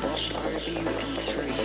watch our review in three.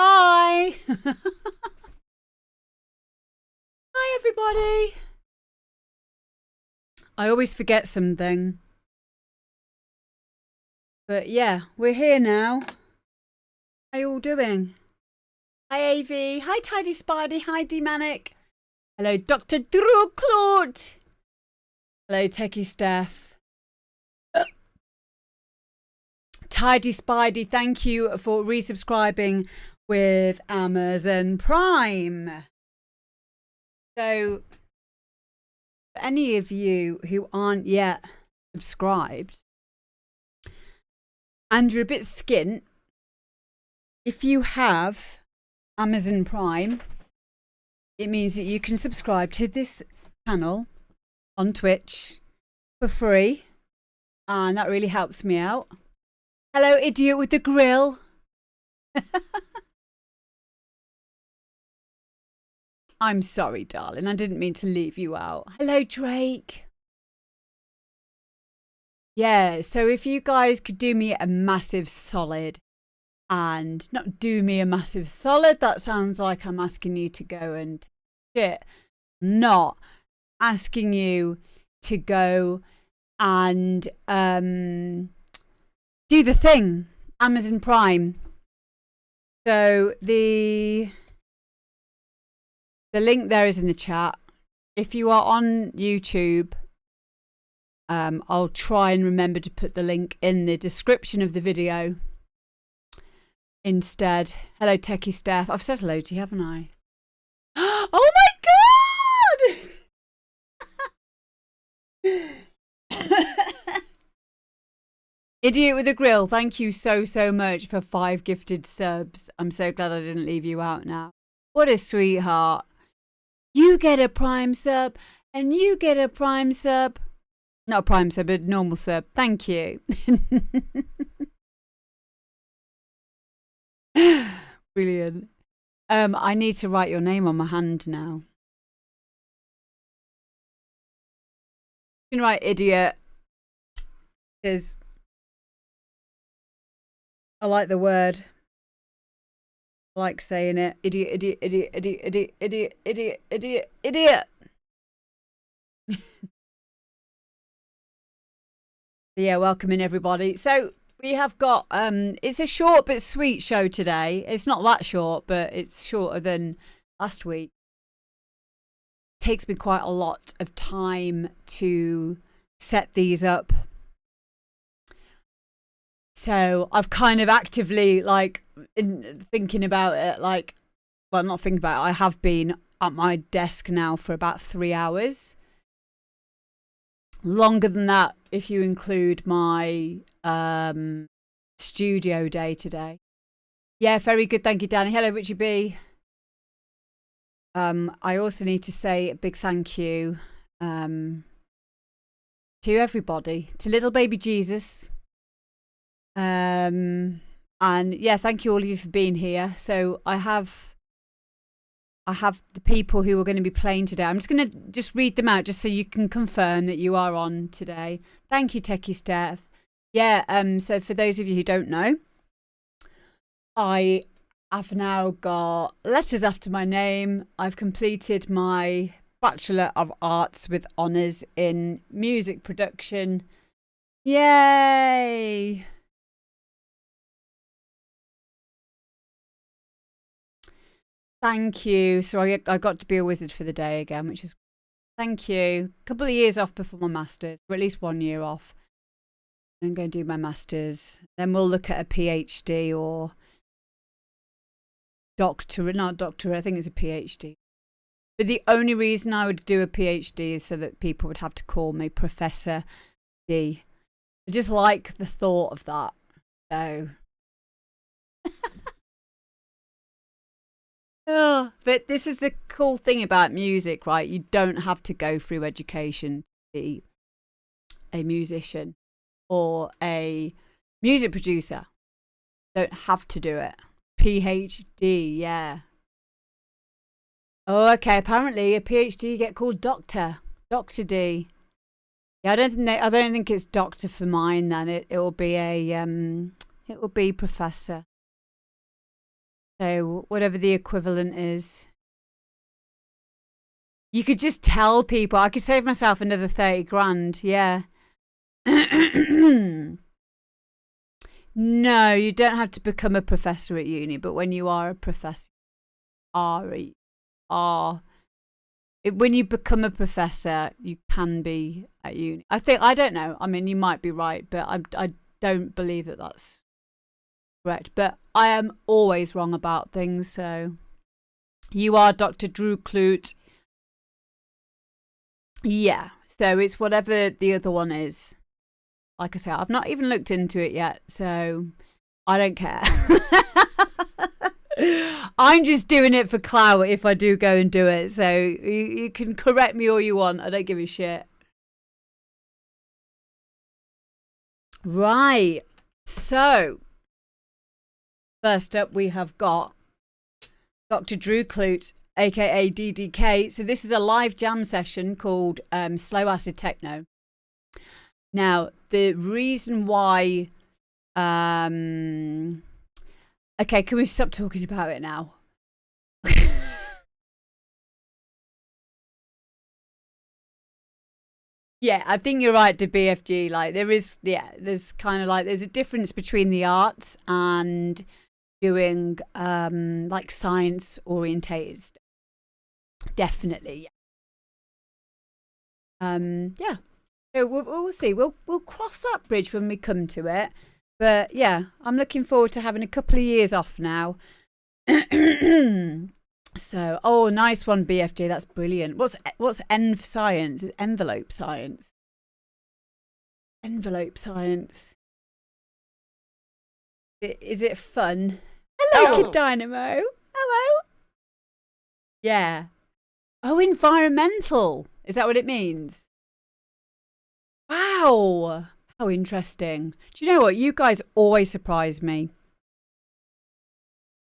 Hi. Hi, everybody. I always forget something. But yeah, we're here now. How you all doing? Hi, AV. Hi, Tidy Spidey. Hi, D-Manic. Hello, Dr. Drew Claude. Hello, Techie Steph. Tidy Spidey, thank you for resubscribing with Amazon Prime. So, for any of you who aren't yet subscribed and you're a bit skint, if you have Amazon Prime, it means that you can subscribe to this channel on Twitch for free, and that really helps me out. Hello, idiot with the grill. I'm sorry, darling. I didn't mean to leave you out. Hello, Drake. Yeah, so if you guys could do me a massive solid, and not do me a massive solid, that sounds like I'm asking you to go and shit. Not asking you to go and do the thing, Amazon Prime. So the link there is in the chat. If you are on YouTube, I'll try and remember to put the link in the description of the video instead. Hello, Techie Steph. I've said hello to you, haven't I? Oh my god! Idiot with a grill, thank you so much for 5 gifted subs. I'm so glad I didn't leave you out now. What a sweetheart. You get a Prime sub, and you get a Prime sub. Not a Prime sub, but a normal sub. Thank you. Brilliant. I need to write your name on my hand now. You can write idiot, because I like the word. I like saying it. Idiot, idiot, idiot, idiot, idiot, idiot, idiot, idiot, idiot. Yeah, welcome in everybody. So we have got it's a short but sweet show today. It's not that short, but it's shorter than last week. It takes me quite a lot of time to set these up. So I've kind of actively thinking about it, well, not thinking about it. I have been at my desk now for about 3 hours. Longer than that if you include my studio day today. Yeah, very good. Thank you, Danny. Hello, Richie B. I also need to say a big thank you to everybody, to little baby Jesus. And yeah, thank you all of you for being here. So I have the people who are going to be playing today. I'm just going to read them out just so you can confirm that you are on today. Thank you, Techie Steph. Yeah, so for those of you who don't know, I have now got letters after my name. I've completed my Bachelor of Arts with honours in music production. Yay! Thank you. So I got to be a wizard for the day again, which is thank you. A couple of years off before my masters, or at least 1 year off. I'm going to do my masters. Then we'll look at a PhD or doctorate. Not doctorate, I think it's a PhD. But the only reason I would do a PhD is so that people would have to call me Professor D. I just like the thought of that. So. Oh, but this is the cool thing about music, right? You don't have to go through education to be a musician or a music producer. Don't have to do it. PhD, yeah. Oh, okay. Apparently, a PhD you get called Doctor D. Yeah, I don't think it's Doctor for mine. Then it will be Professor. So whatever the equivalent is. You could just tell people. I could save myself another 30 grand. Yeah. No, you don't have to become a professor at uni, but when you are a professor, when you become a professor, you can be at uni. I don't know. I mean, you might be right, but I don't believe that that's correct. But I am always wrong about things. So you are Dr. Drew Clute. Yeah. So it's whatever the other one is. Like I say, I've not even looked into it yet, so I don't care. I'm just doing it for clout if I do go and do it. So you can correct me all you want. I don't give a shit. Right. So first up, we have got Dr. Drew Clute, aka DDK. So this is a live jam session called Slow Acid Techno. Now, the reason why... okay, can we stop talking about it now? Yeah, I think you're right to BFG. Like, there's kind of like, there's a difference between the arts and doing like science orientated stuff. Definitely. Yeah. So we'll see. We'll cross that bridge when we come to it. But yeah, I'm looking forward to having a couple of years off now. So, oh, nice one, BFG. That's brilliant. What's env science? Envelope science. Envelope science. Is it fun? Hello, Kid Dynamo. Hello. Yeah. Oh, environmental. Is that what it means? Wow. How interesting. Do you know what? You guys always surprise me.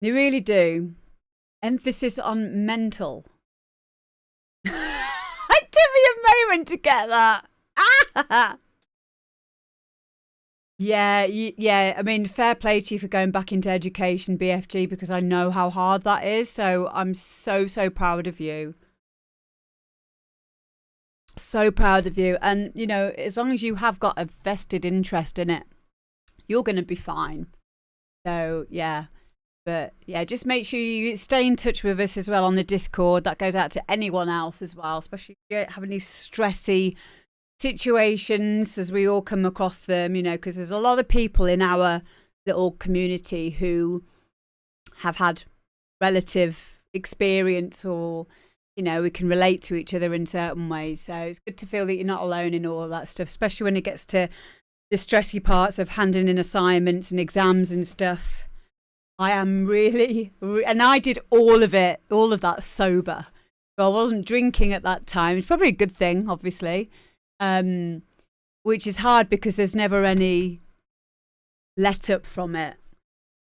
You really do. Emphasis on mental. It took me a moment to get that. Yeah. I mean, fair play to you for going back into education, BFG, because I know how hard that is. So I'm so proud of you. So proud of you. And, you know, as long as you have got a vested interest in it, you're going to be fine. So, yeah. But, yeah, just make sure you stay in touch with us as well on the Discord. That goes out to anyone else as well, especially if you have any stressy situations as we all come across them, you know, because there's a lot of people in our little community who have had relative experience or, you know, we can relate to each other in certain ways. So it's good to feel that you're not alone in all of that stuff, especially when it gets to the stressy parts of handing in assignments and exams and stuff. I am really, and I did all of that sober. So I wasn't drinking at that time. It's probably a good thing, obviously, which is hard because there's never any let up from it.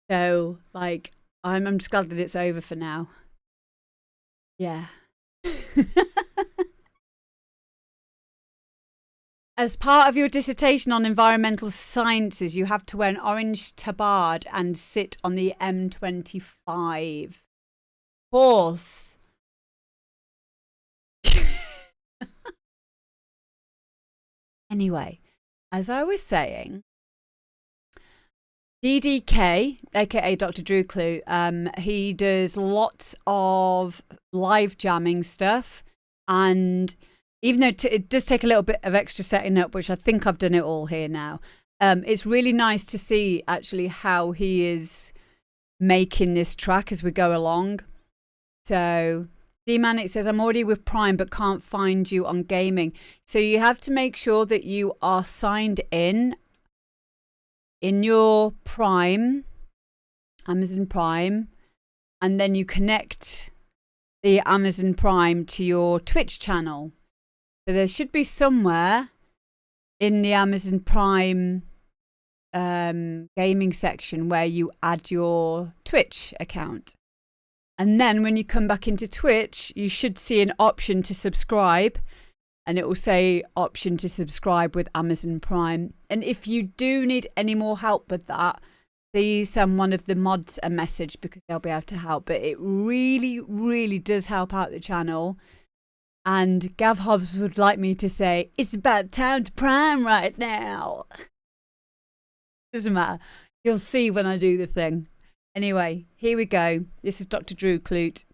So, like, I'm just glad that it's over for now. Yeah. As part of your dissertation on environmental sciences, you have to wear an orange tabard and sit on the M25. Horse. Anyway, as I was saying, DDK, aka Dr. Drew Clute, he does lots of live jamming stuff, and even though it does take a little bit of extra setting up, which I think I've done it all here now, it's really nice to see actually how he is making this track as we go along. So D-Manic says, I'm already with Prime but can't find you on gaming. So you have to make sure that you are signed in your Prime, Amazon Prime, and then you connect the Amazon Prime to your Twitch channel. So there should be somewhere in the Amazon Prime gaming section where you add your Twitch account. And then when you come back into Twitch, you should see an option to subscribe. And it will say option to subscribe with Amazon Prime. And if you do need any more help with that, please send one of the mods a message because they'll be able to help. But it really, really does help out the channel. And Gav Hobbs would like me to say, it's about time to prime right now. Doesn't matter. You'll see when I do the thing. Anyway, here we go. This is Dr. Drew Clute.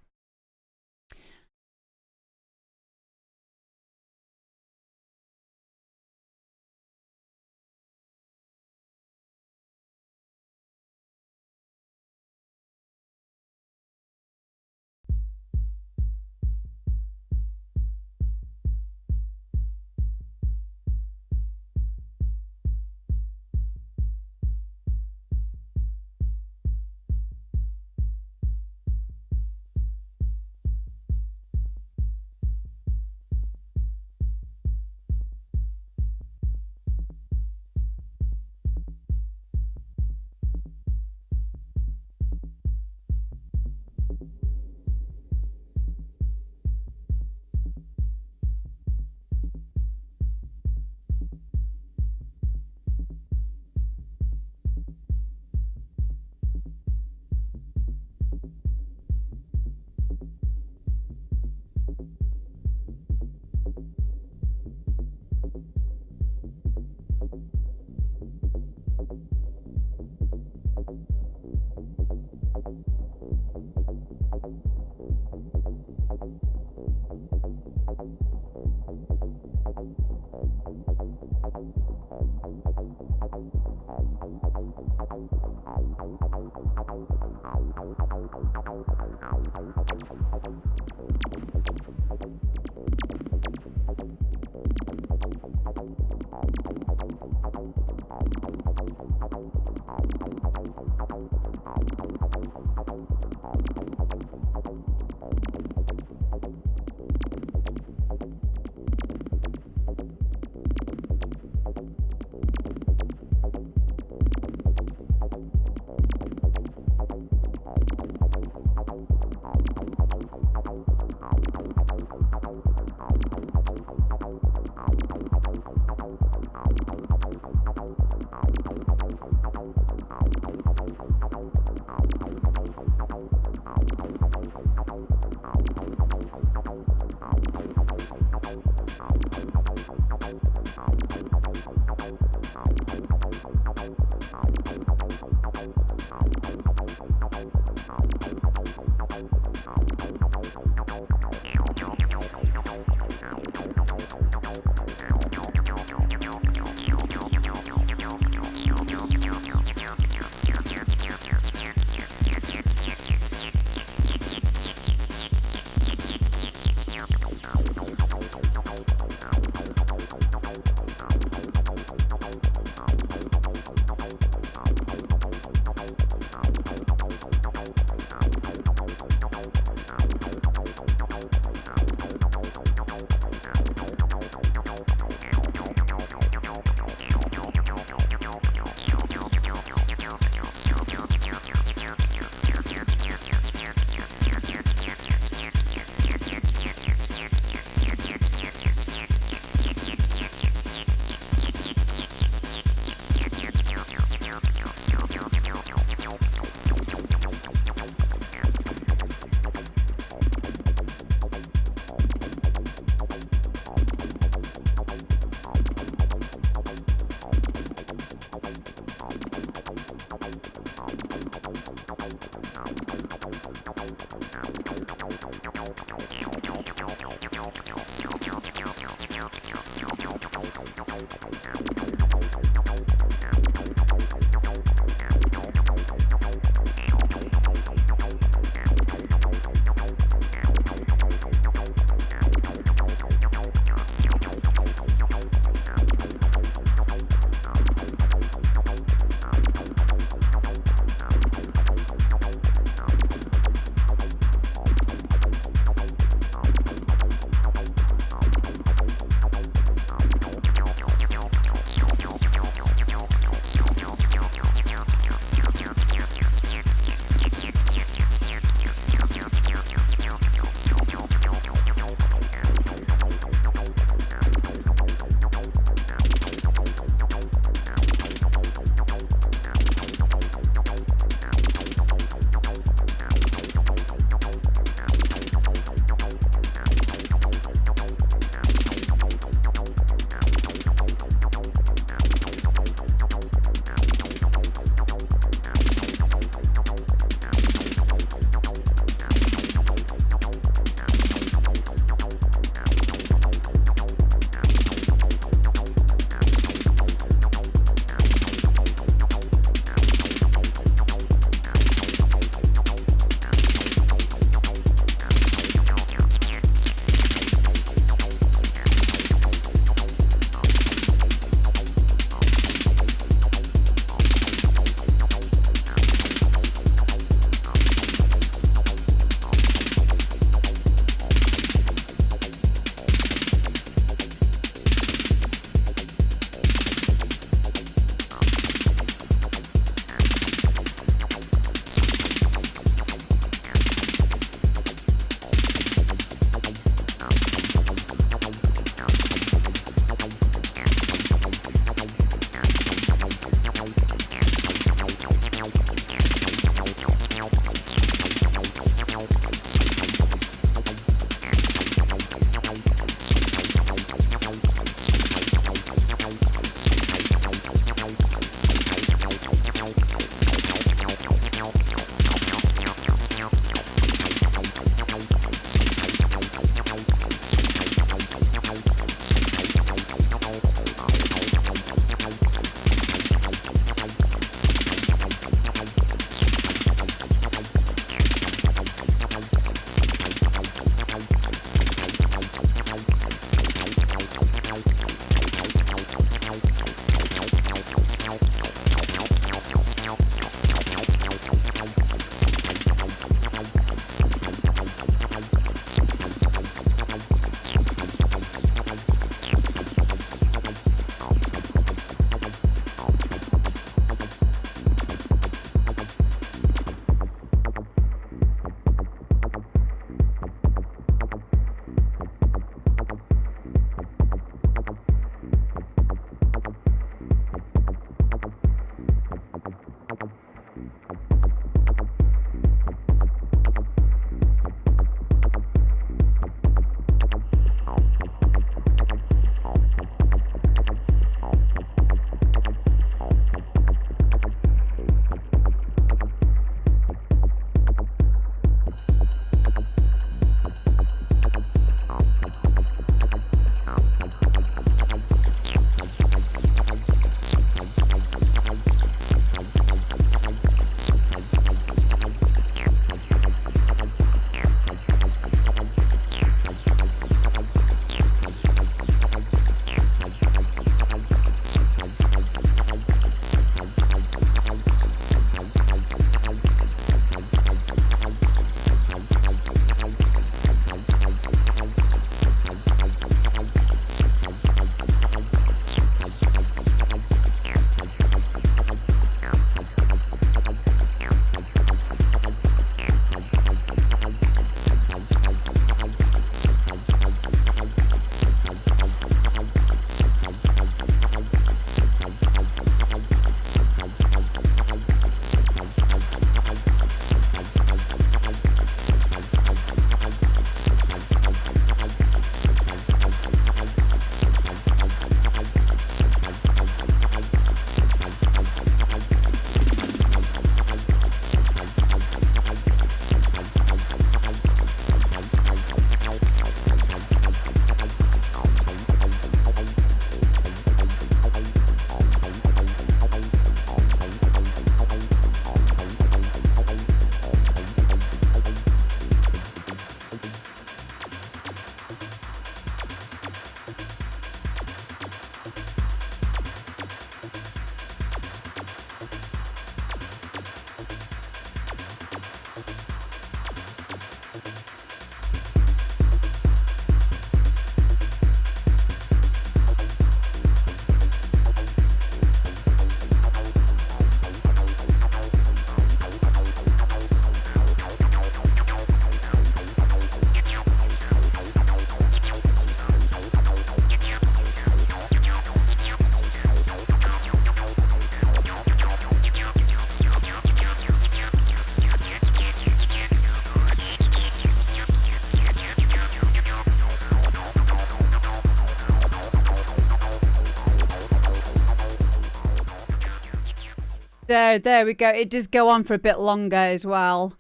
There we go. It does go on for a bit longer as well.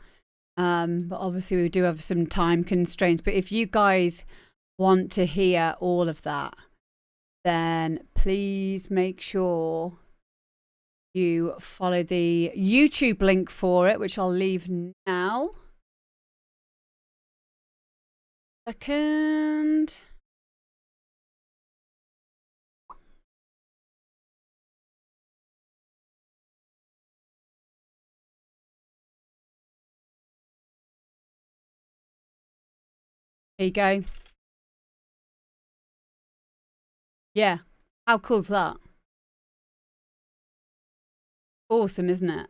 But obviously we do have some time constraints. But if you guys want to hear all of that, then please make sure you follow the YouTube link for it, which I'll leave now. Second. There you go. Yeah. How cool's that? Awesome, isn't it?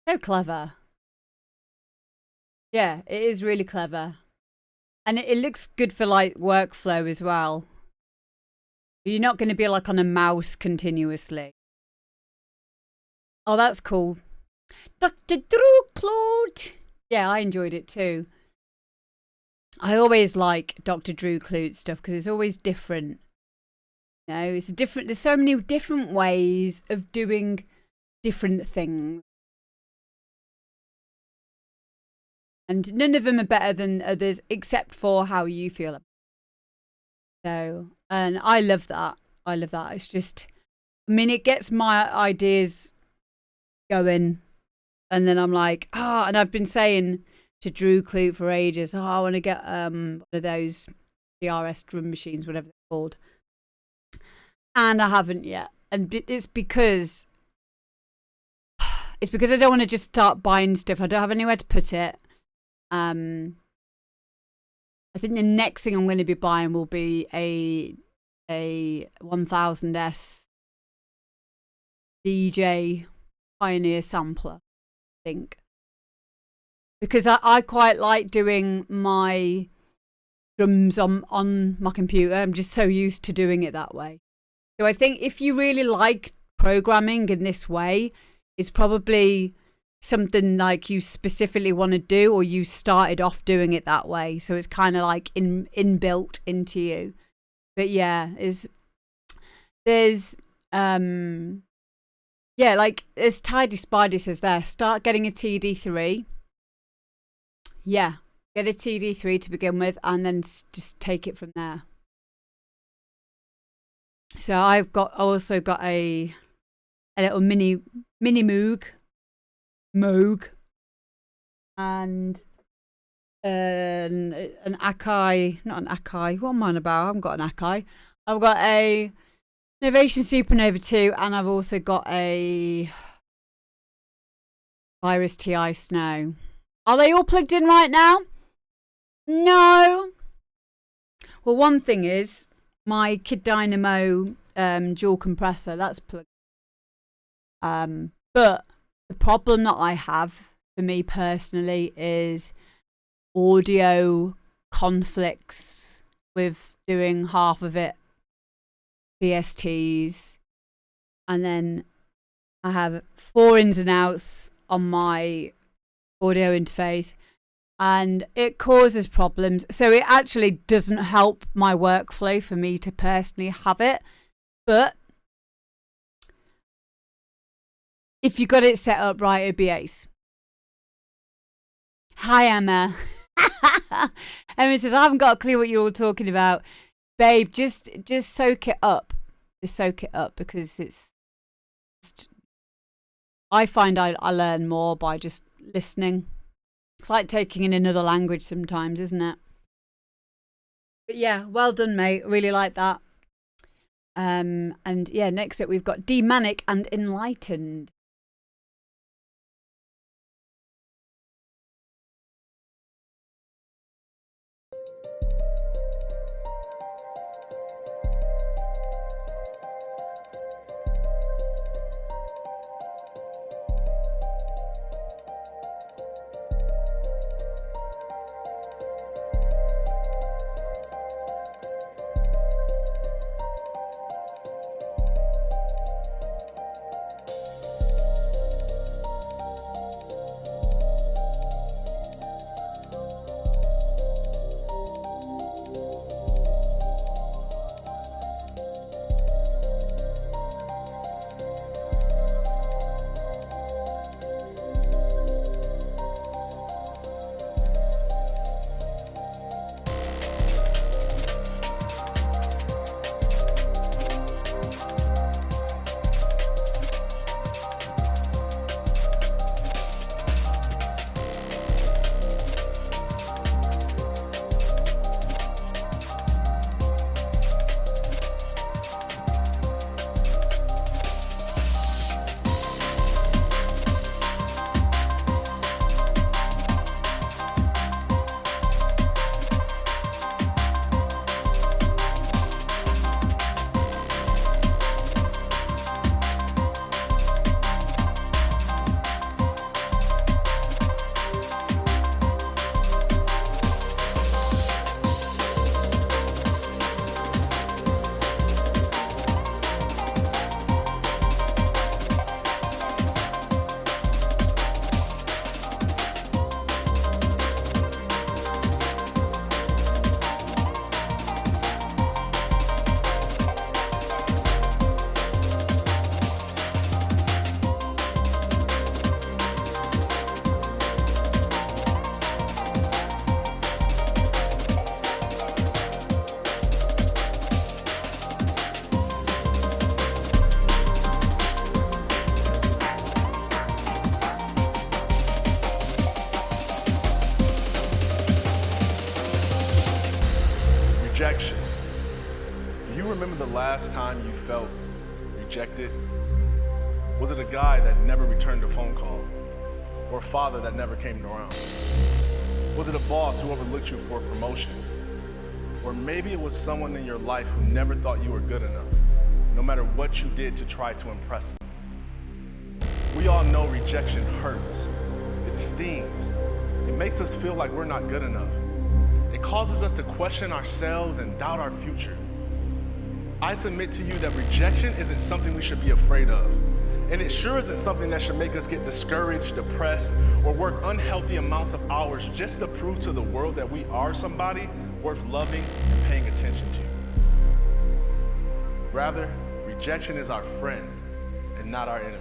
So clever. Yeah, it is really clever. And it looks good for like workflow as well. You're not going to be like on a mouse continuously. Oh, that's cool. Dr. Drew Claude. Yeah, I enjoyed it too. I always like Dr. Drew Clute stuff because it's always different. You know, it's different. There's so many different ways of doing different things. And none of them are better than others except for how you feel about it. So, and I love that. I love that. It's just, I mean, it gets my ideas going. And then I'm like, and I've been saying to Drew Clute for ages, I want to get one of those DRS drum machines, whatever they're called. And I haven't yet. And it's because I don't want to just start buying stuff. I don't have anywhere to put it. I think the next thing I'm going to be buying will be a 1000S DJ Pioneer sampler, I think. Because I quite like doing my drums on my computer. I'm just so used to doing it that way. So I think if you really like programming in this way, it's probably something like you specifically want to do, or you started off doing it that way. So it's kind of like inbuilt into you. But yeah, there's yeah, like as Tidy Spidey says there, start getting a TD3. Yeah, get a TD3 to begin with, and then just take it from there. So I've also got a little mini Moog, and an Akai, not an Akai. What am I on about? I haven't got an Akai. I've got a Innovation Supernova 2, and I've also got a Virus TI Snow. Are they all plugged in right now? No. Well, one thing is my Kid Dynamo dual compressor, that's plugged. But the problem that I have for me personally is audio conflicts with doing half of it VSTs, and then I have 4 ins and outs on my audio interface, and it causes problems. So it actually doesn't help my workflow for me to personally have it. But if you got it set up right, it'd be ace. Hi, Emma. Emma says, I haven't got a clue what you're all talking about. Babe, just soak it up. Just soak it up, because I find I learn more by just listening. It's like taking in another language sometimes, isn't it? But yeah, well done, mate. Really like that. And yeah, next up we've got Demanic and Enlightened. remember the last time you felt rejected? Was it a guy that never returned a phone call? Or a father that never came around? Was it a boss who overlooked you for a promotion? Or maybe it was someone in your life who never thought you were good enough, no matter what you did to try to impress them. We all know rejection hurts. It stings. It makes us feel like we're not good enough. It causes us to question ourselves and doubt our future. I submit to you that rejection isn't something we should be afraid of. And it sure isn't something that should make us get discouraged, depressed, or work unhealthy amounts of hours just to prove to the world that we are somebody worth loving and paying attention to. Rather, rejection is our friend and not our enemy.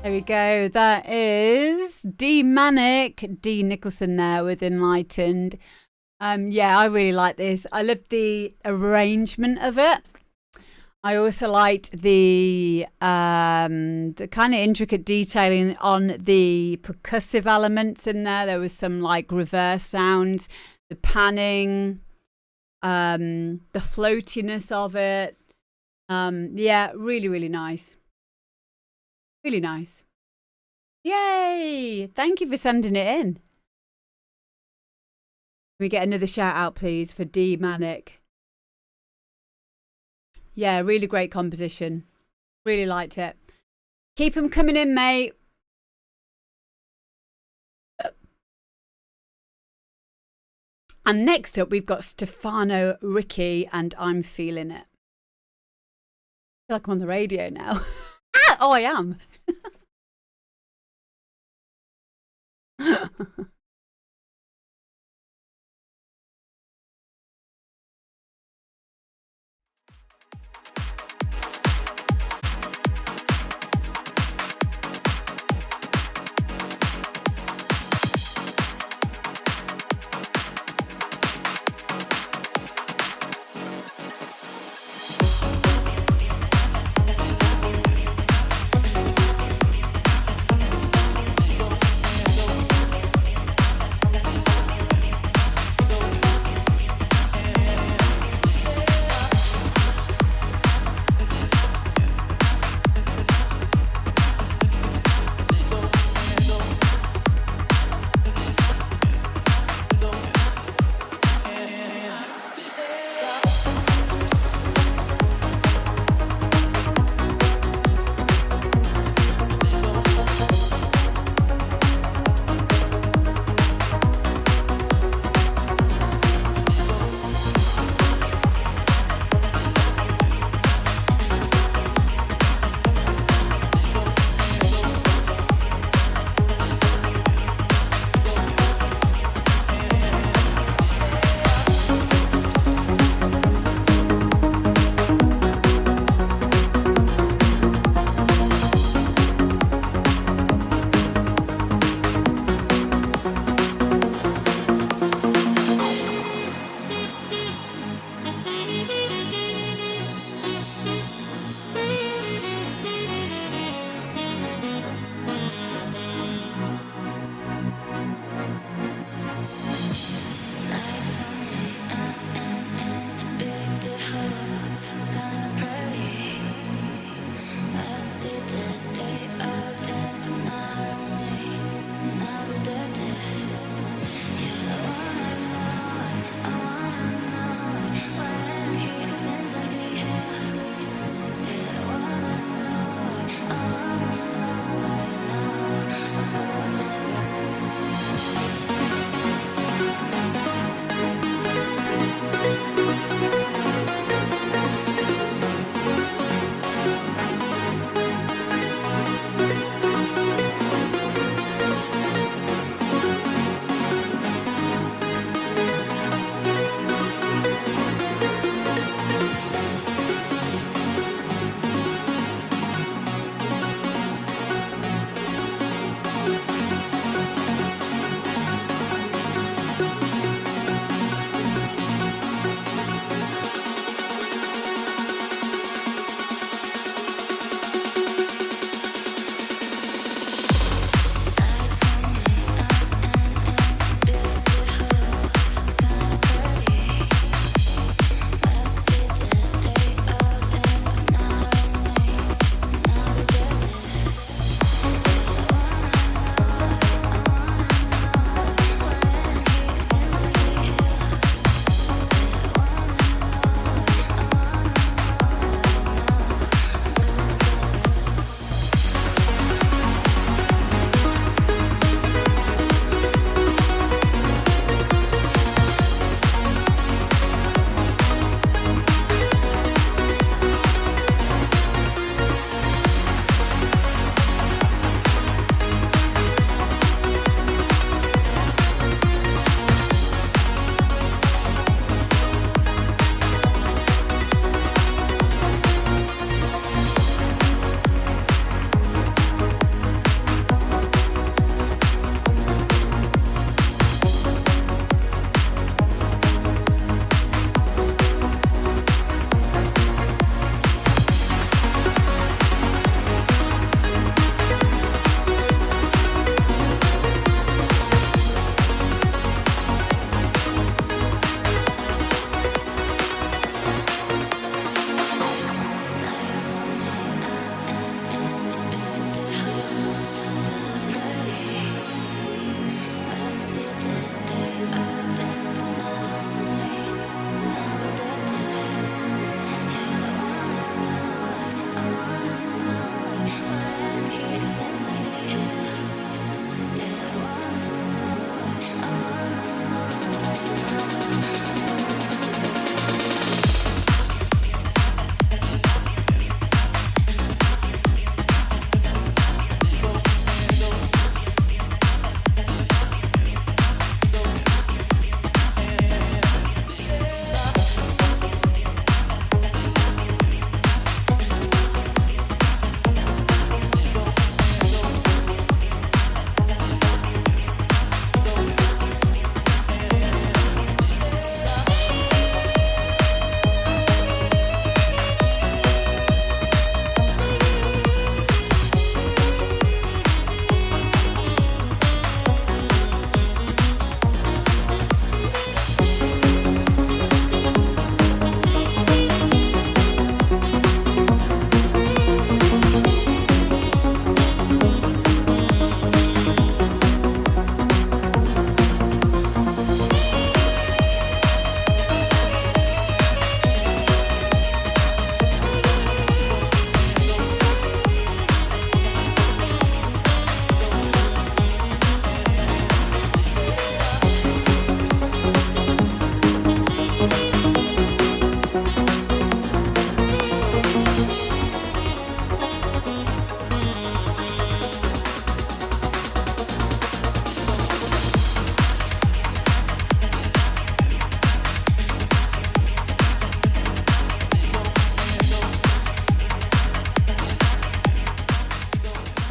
There we go. That is D Manic, D Nicholson there with Enlightened. Yeah, I really like this. I love the arrangement of it. I also liked the kind of intricate detailing on the percussive elements in there. There was some like reverse sounds, the panning, the floatiness of it. Yeah, really, really nice. Really nice. Yay! Thank you for sending it in. Can we get another shout out, please, for D Manic? Yeah, really great composition. Really liked it. Keep them coming in, mate. And next up, we've got Stefano Ricci and I'm Feeling It. I feel like I'm on the radio now. Oh, I am.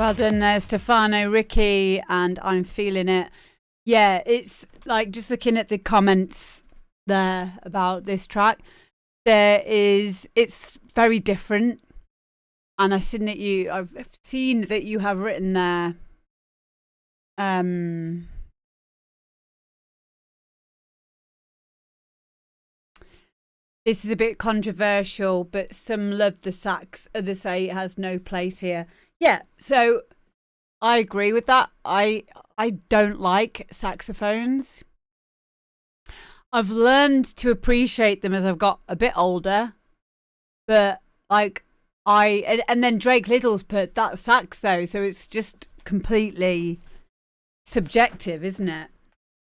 Well done there, Stefano, Ricky, and I'm feeling it. Yeah, it's like just looking at the comments there about this track. It's very different, and I've seen that you have written there. This is a bit controversial, but some love the sax, others say it has no place here. Yeah, so I agree with that. I don't like saxophones. I've learned to appreciate them as I've got a bit older, but like and then Drake Little's put that sax though, so it's just completely subjective, isn't it?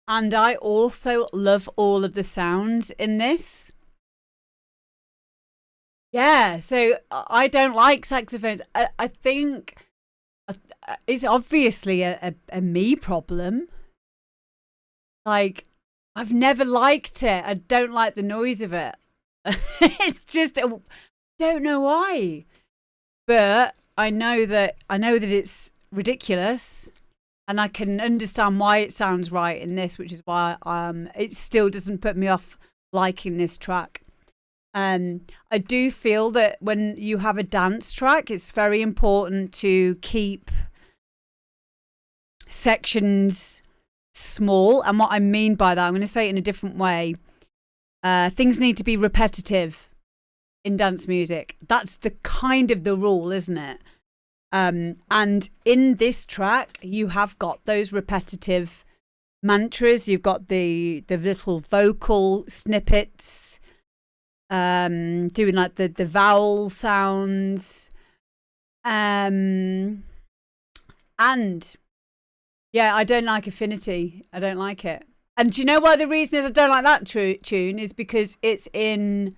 And I also love all of the sounds in this. Yeah, so I don't like saxophones. I think it's obviously a me problem. Like, I've never liked it. I don't like the noise of it. It's just, I don't know why. But I know that it's ridiculous, and I can understand why it sounds right in this, which is why it still doesn't put me off liking this track. I do feel that when you have a dance track, it's very important to keep sections small. And what I mean by that, I'm going to say it in a different way. Things need to be repetitive in dance music. That's the kind of the rule, isn't it? And in this track, you have got those repetitive mantras. You've got the little vocal snippets, doing like the vowel sounds, and yeah, I don't like Affinity. I don't like it. And do you know why the reason is I don't like that tune is because it's in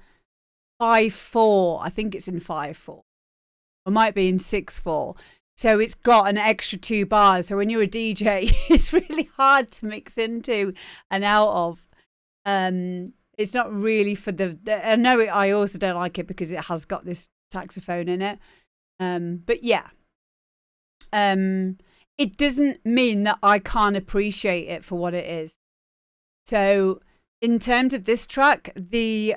5/4. I think it's in 5/4. It might be in 6/4. So it's got an extra 2 bars. So when you're a DJ, it's really hard to mix into and out of. It's not really for I know it. I also don't like it because it has got this saxophone in it. But yeah, it doesn't mean that I can't appreciate it for what it is. So in terms of this track, the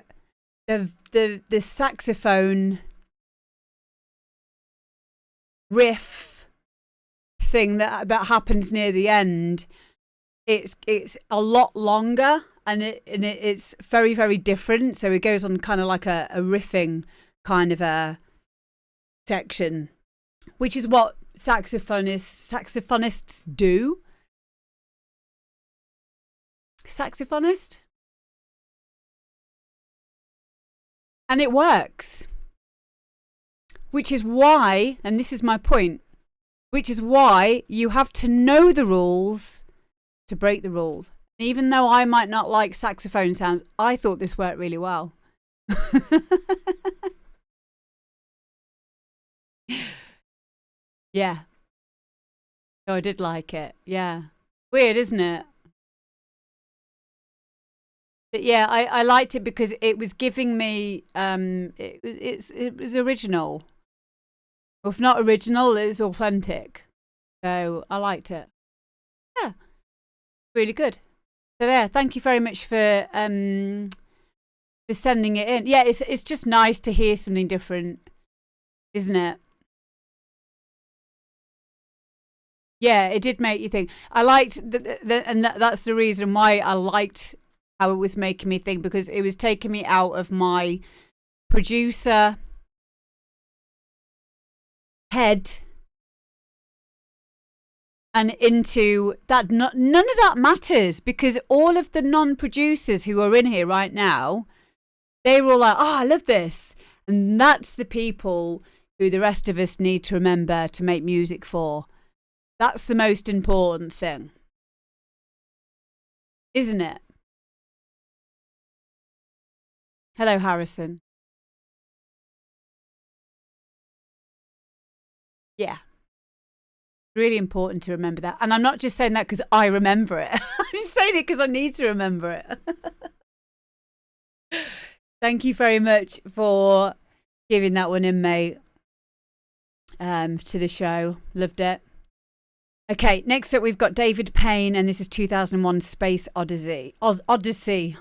saxophone riff thing that happens near the end, it's a lot longer. And it's very, very different. So it goes on kind of like a riffing kind of a section, which is what saxophonists do. Saxophonist? And it works. Which is why, and this is my point, which is why you have to know the rules to break the rules. Even though I might not like saxophone sounds, I thought this worked really well. Yeah. Oh, I did like it. Yeah. Weird, isn't it? But yeah, I liked it because it was giving me it was original. Well, if not original, it's authentic. So I liked it. Yeah. Really good. So there, thank you very much for sending it in. Yeah, it's just nice to hear something different, isn't it? Yeah, it did make you think. I liked and that's the reason why I liked how it was making me think, because it was taking me out of my producer head and into that. None of that matters, because all of the non-producers who are in here right now, they were all like, oh, I love this. And that's the people who the rest of us need to remember to make music for. That's the most important thing, isn't it? Hello, Harrison. Yeah. Really important to remember that. And I'm not just saying that because I remember it. I'm just saying it because I need to remember it. Thank you very much for giving that one in, mate. to the show. Loved it. Okay, next up we've got David Payne, and this is 2001 Space Odyssey. Odyssey.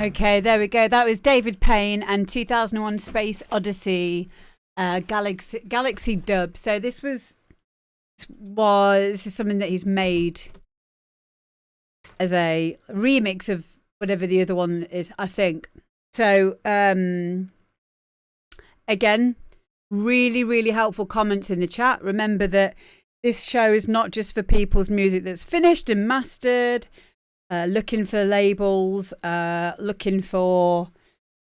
Okay, there we go. That was David Payne and 2001 Space Odyssey Galaxy dub. So this is something that he's made as a remix of whatever the other one is, I think. So again, really, really helpful comments in the chat. Remember that this show is not just for people's music that's finished and mastered, looking for labels, looking for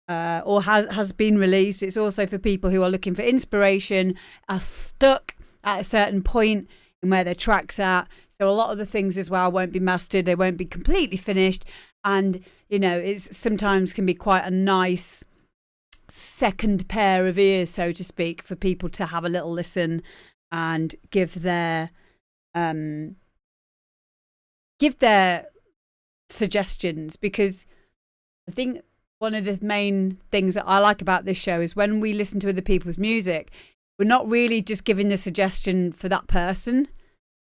or has been released. It's also for people who are looking for inspiration, are stuck at a certain point in where their track's at. So a lot of the things as well won't be mastered, they won't be completely finished, and you know, it's sometimes can be quite a nice second pair of ears, so to speak, for people to have a little listen and give their suggestions. Because I think one of the main things that I like about this show is when we listen to other people's music, we're not really just giving the suggestion for that person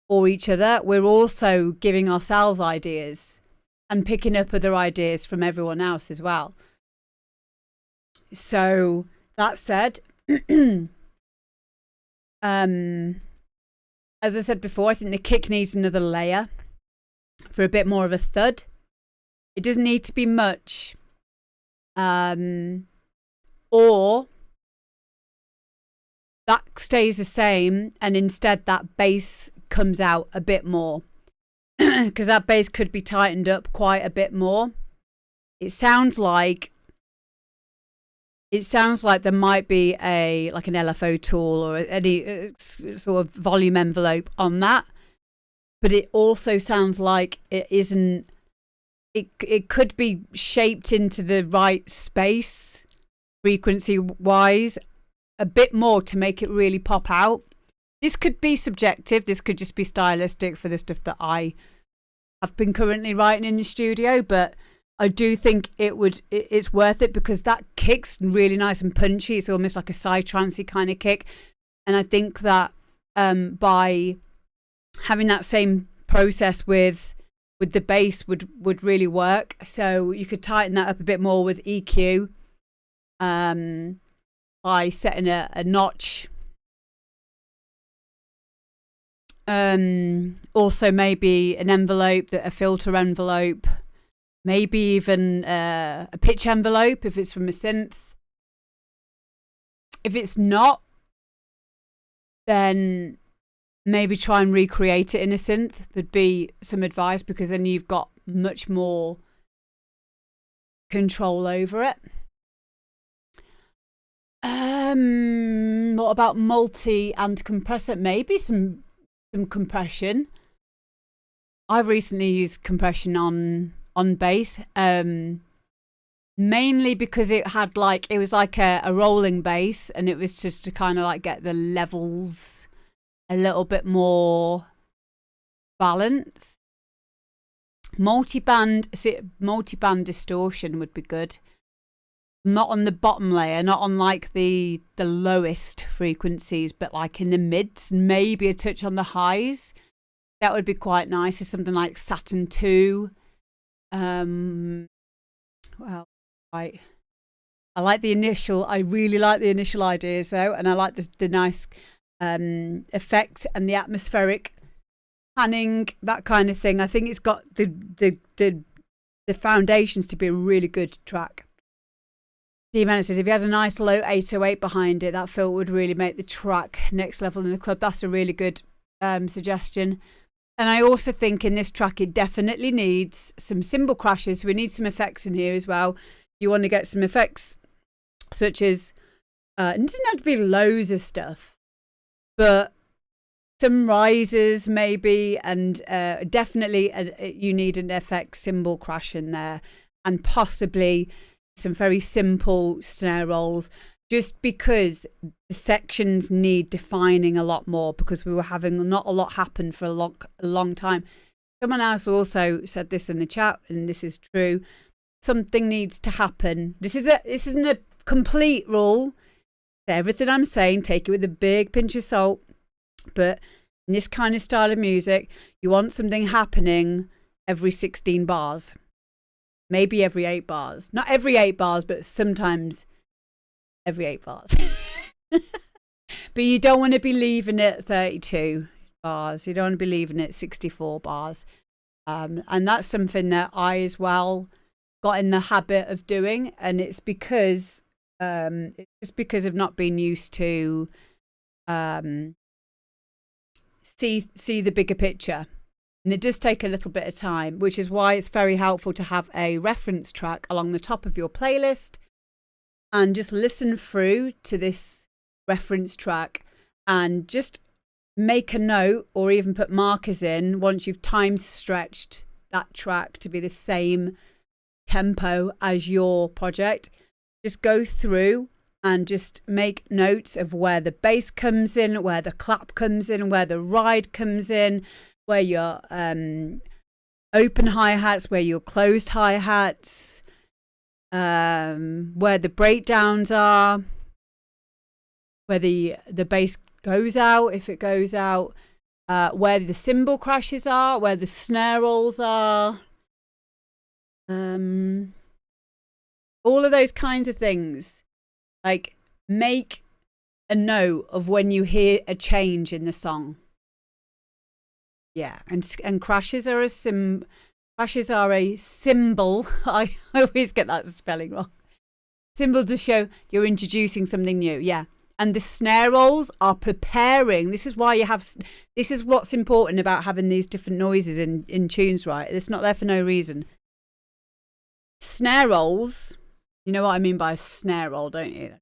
or each other, we're also giving ourselves ideas and picking up other ideas from everyone else as well. So that said, as I said before, I think the kick needs another layer for a bit more of a thud. It doesn't need to be much, or that stays the same, and instead that bass comes out a bit more, because that bass could be tightened up quite a bit more. It sounds like there might be an LFO tool or any sort of volume envelope on that, but it also sounds like it isn't. It could be shaped into the right space, frequency wise, a bit more to make it really pop out. This could be subjective. This could just be stylistic for the stuff that I have been currently writing in the studio, but I do think it's worth it because that kick's really nice and punchy. It's almost like a psytrancey kind of kick. And I think that by having that same process with the bass would really work. So you could tighten that up a bit more with EQ by setting a notch. Also maybe an envelope, a filter envelope, maybe even a pitch envelope if it's from a synth. If it's not, then maybe try and recreate it in a synth would be some advice, because then you've got much more control over it. What about multi and compressor? Maybe some compression. I've recently used compression on bass, mainly because it was like a rolling bass, and it was just to kind of like get the levels a little bit more balanced. Multi-band distortion would be good. Not on the bottom layer, not on like the lowest frequencies, but like in the mids, maybe a touch on the highs. That would be quite nice. It's something like Saturn 2. Well, right. I really like the initial ideas though, and I like the nice effects and the atmospheric panning, that kind of thing. I think it's got the foundations to be a really good track. Steve Bennett says, if you had a nice low 808 behind it, that filter would really make the track next level in the club. That's a really good suggestion. And I also think in this track, it definitely needs some cymbal crashes. We need some effects in here as well. You want to get some effects such as, it doesn't have to be loads of stuff, but some risers maybe, and definitely you need an FX cymbal crash in there, and possibly some very simple snare rolls, just because the sections need defining a lot more, because we were having not a lot happen for a long time. Someone else also said this in the chat, and this is true. Something needs to happen. This isn't a complete rule. Everything I'm saying, take it with a big pinch of salt. But in this kind of style of music, you want something happening every 16 bars. maybe every 8 bars. Not every 8 bars, but sometimes every 8 bars. But you don't want to be leaving it 32 bars. You don't want to be leaving it 64 bars. And that's something that I as well got in the habit of doing. And it's because it's just because of not being used to see the bigger picture. And it does take a little bit of time, which is why it's very helpful to have a reference track along the top of your playlist and just listen through to this reference track and just make a note or even put markers in once you've time stretched that track to be the same tempo as your project. Just go through and just make notes of where the bass comes in, where the clap comes in, where the ride comes in, where your open hi-hats, where your closed hi-hats, where the breakdowns are, where the bass goes out, if it goes out, where the cymbal crashes are, where the snare rolls are, all of those kinds of things. Like, make a note of when you hear a change in the song. Yeah, and crashes are a symbol. I always get that spelling wrong. Symbol to show you're introducing something new. Yeah. And the snare rolls are preparing. This is why this is what's important about having these different noises in tunes, right? It's not there for no reason. Snare rolls, you know what I mean by a snare roll, don't you?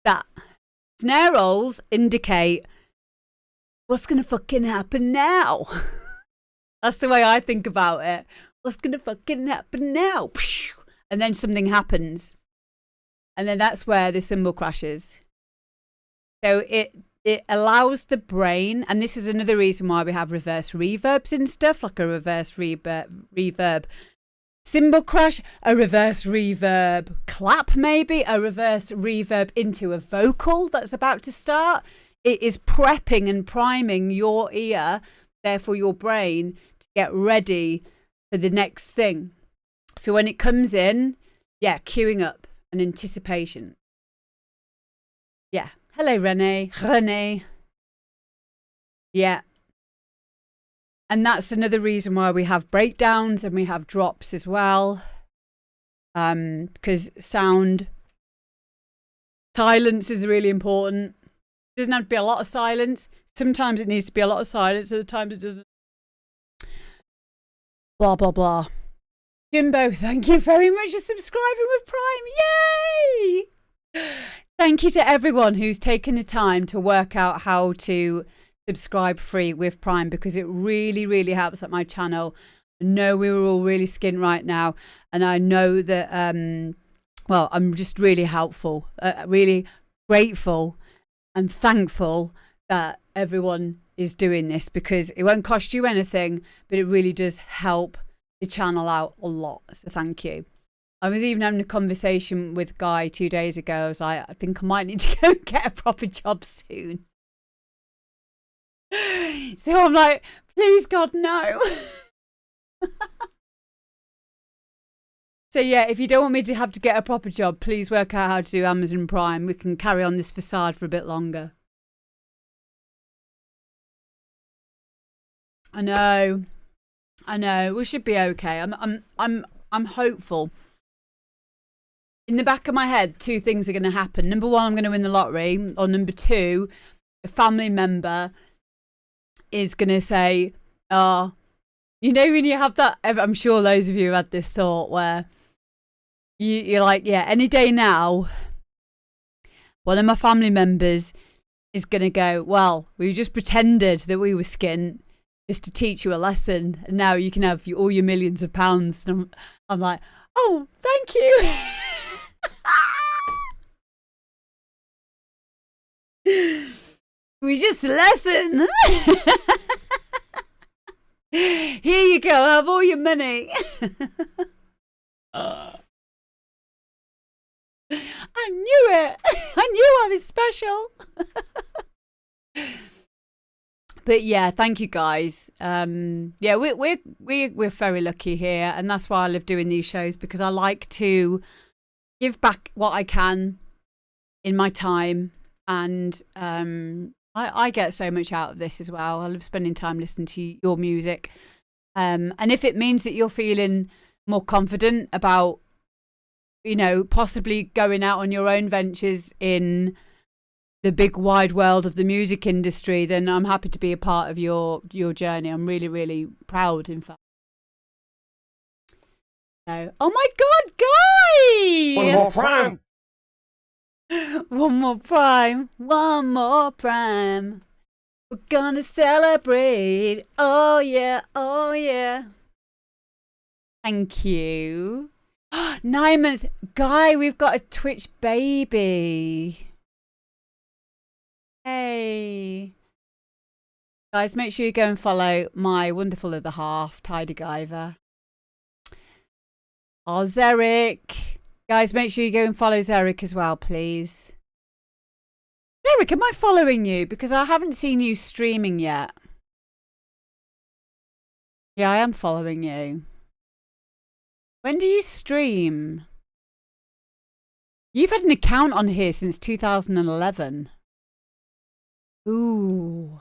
That. Snare rolls indicate what's going to fucking happen now. That's the way I think about it. What's going to fucking happen now? And then something happens. And then that's where the cymbal crashes. So it allows the brain, and this is another reason why we have reverse reverbs and stuff, like a reverse reverb cymbal crash, a reverse reverb clap, maybe a reverse reverb into a vocal that's about to start. It is prepping and priming your ear, therefore your brain, to get ready for the next thing. So when it comes in, yeah, queuing up an anticipation. Yeah. Hello, Renee. Yeah. And that's another reason why we have breakdowns and we have drops as well. Because silence is really important. It doesn't have to be a lot of silence. Sometimes it needs to be a lot of silence, other times it doesn't. Blah, blah, blah. Jimbo, thank you very much for subscribing with Prime. Yay! Thank you to everyone who's taken the time to work out how to subscribe free with Prime, because it really, really helps at my channel. I know we were all really skint right now, and I know that, well, I'm just really helpful, really grateful and thankful that everyone is doing this, because it won't cost you anything, but it really does help the channel out a lot. So thank you. I was even having a conversation with Guy 2 days ago. I was like, I think I might need to go and get a proper job soon. So I'm like, please God, no. So yeah, if you don't want me to have to get a proper job, please work out how to do Amazon Prime. We can carry on this facade for a bit longer. I know. We should be okay. I'm hopeful. In the back of my head, 2 things are going to happen. Number 1, I'm going to win the lottery. Or number 2, a family member is going to say, oh, you know, when you have that, I'm sure those of you have had this thought where you're like, yeah, any day now, one of my family members is going to go, well, we just pretended that we were skint just to teach you a lesson, and now you can have all your millions of pounds. And I'm like, oh, thank you. We just a lesson. Here you go, have all your money. I knew it. I knew I was special. But yeah, thank you guys. Yeah, we're very lucky here, and that's why I love doing these shows, because I like to give back what I can in my time, and I get so much out of this as well. I love spending time listening to your music, and if it means that you're feeling more confident about, you know, possibly going out on your own ventures in the big wide world of the music industry, then I'm happy to be a part of your journey. I'm really, really proud, in fact. So, oh my God, Guy! One more prime. One more prime. One more prime. We're gonna celebrate. Oh yeah, oh yeah. Thank you. 9 months. Guy, we've got a Twitch baby. Hey. Guys, make sure you go and follow my wonderful other half, Tidy Guyver. Oh, Zeric. Guys, make sure you go and follow Zeric as well, please. Zeric, am I following you? Because I haven't seen you streaming yet. Yeah, I am following you. When do you stream? You've had an account on here since 2011. Ooh.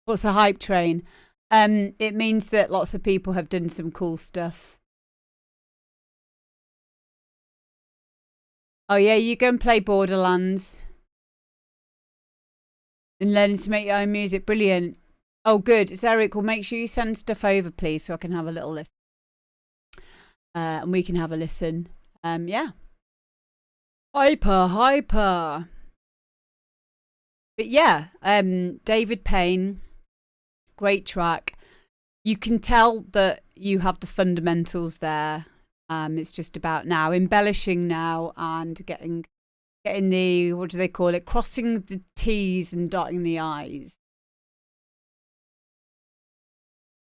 What's a hype train? It means that lots of people have done some cool stuff. Oh yeah, you go and play Borderlands. And learning to make your own music. Brilliant. Oh, good. Zeric, well, make sure you send stuff over, please, so I can have a little listen. And we can have a listen. Yeah. Hyper. But yeah, David Payne, great track. You can tell that you have the fundamentals there. It's just about now embellishing now and getting the, what do they call it? Crossing the T's and dotting the I's.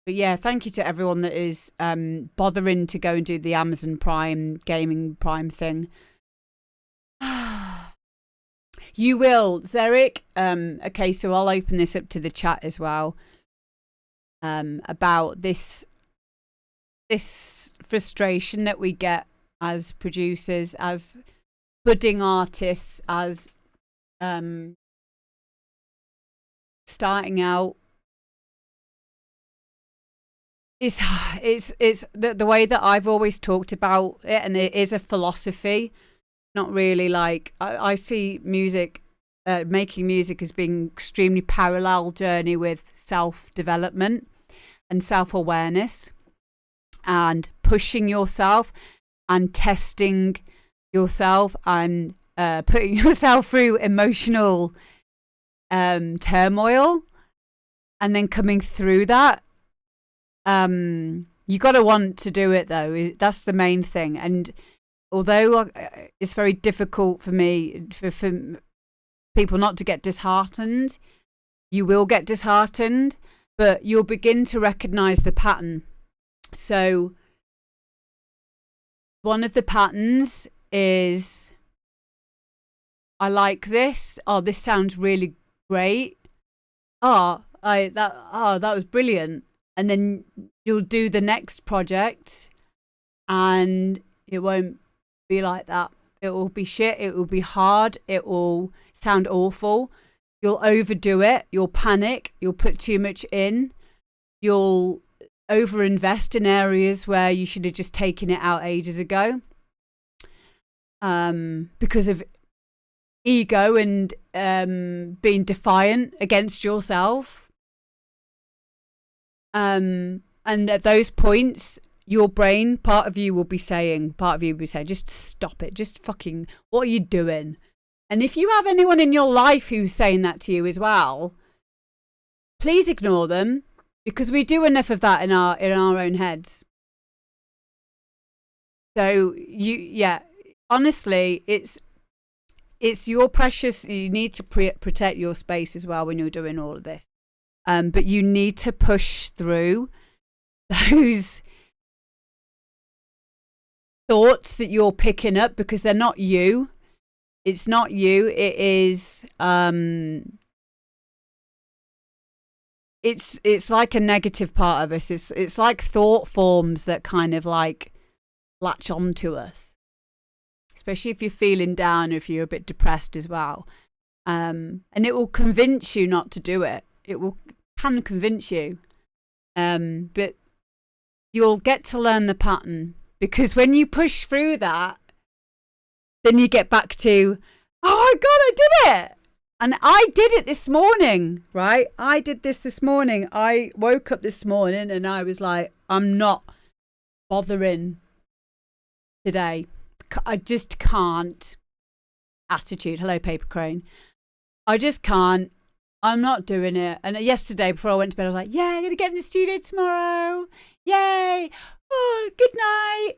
But yeah, thank you to everyone that is bothering to go and do the Amazon Prime gaming Prime thing. You will, Zeric. Okay, so I'll open this up to the chat as well. About this frustration that we get as producers, as budding artists, as starting out. It's the way that I've always talked about it, and it is a philosophy. Not really like I see music, making music as being extremely parallel journey with self-development and self-awareness and pushing yourself and testing yourself and putting yourself through emotional turmoil and then coming through that. You got to want to do it though. That's the main thing. And although it's very difficult for me, for people not to get disheartened, you will get disheartened, but you'll begin to recognize the pattern. So one of the patterns is, I like this. Oh, this sounds really great. That was brilliant. And then you'll do the next project and it won't be like that. It will be shit. It will be hard. It will sound awful. You'll overdo it. You'll panic. You'll put too much in. You'll overinvest in areas where you should have just taken it out ages ago. Because of ego and being defiant against yourself. And at those points, your brain, part of you will be saying, just stop it. Just fucking, what are you doing? And if you have anyone in your life who's saying that to you as well, please ignore them, because we do enough of that in our own heads. So honestly, it's your precious. You need to protect your space as well when you're doing all of this. But you need to push through those thoughts that you're picking up, because they're not you. It's not you. It is it's like a negative part of us. It's like thought forms that kind of like latch onto us, especially if you're feeling down, or if you're a bit depressed as well. And it will convince you not to do it. Can convince you, but you'll get to learn the pattern, because when you push through that, then you get back to, oh my God, I did it. And I did it this morning, right? I did this morning. I woke up this morning and I was like, I'm not bothering today. I just can't. Attitude. Hello, Paper Crane. I just can't. I'm not doing it. And yesterday, before I went to bed, I was like, yeah, I'm going to get in the studio tomorrow. Yay. Oh, good night.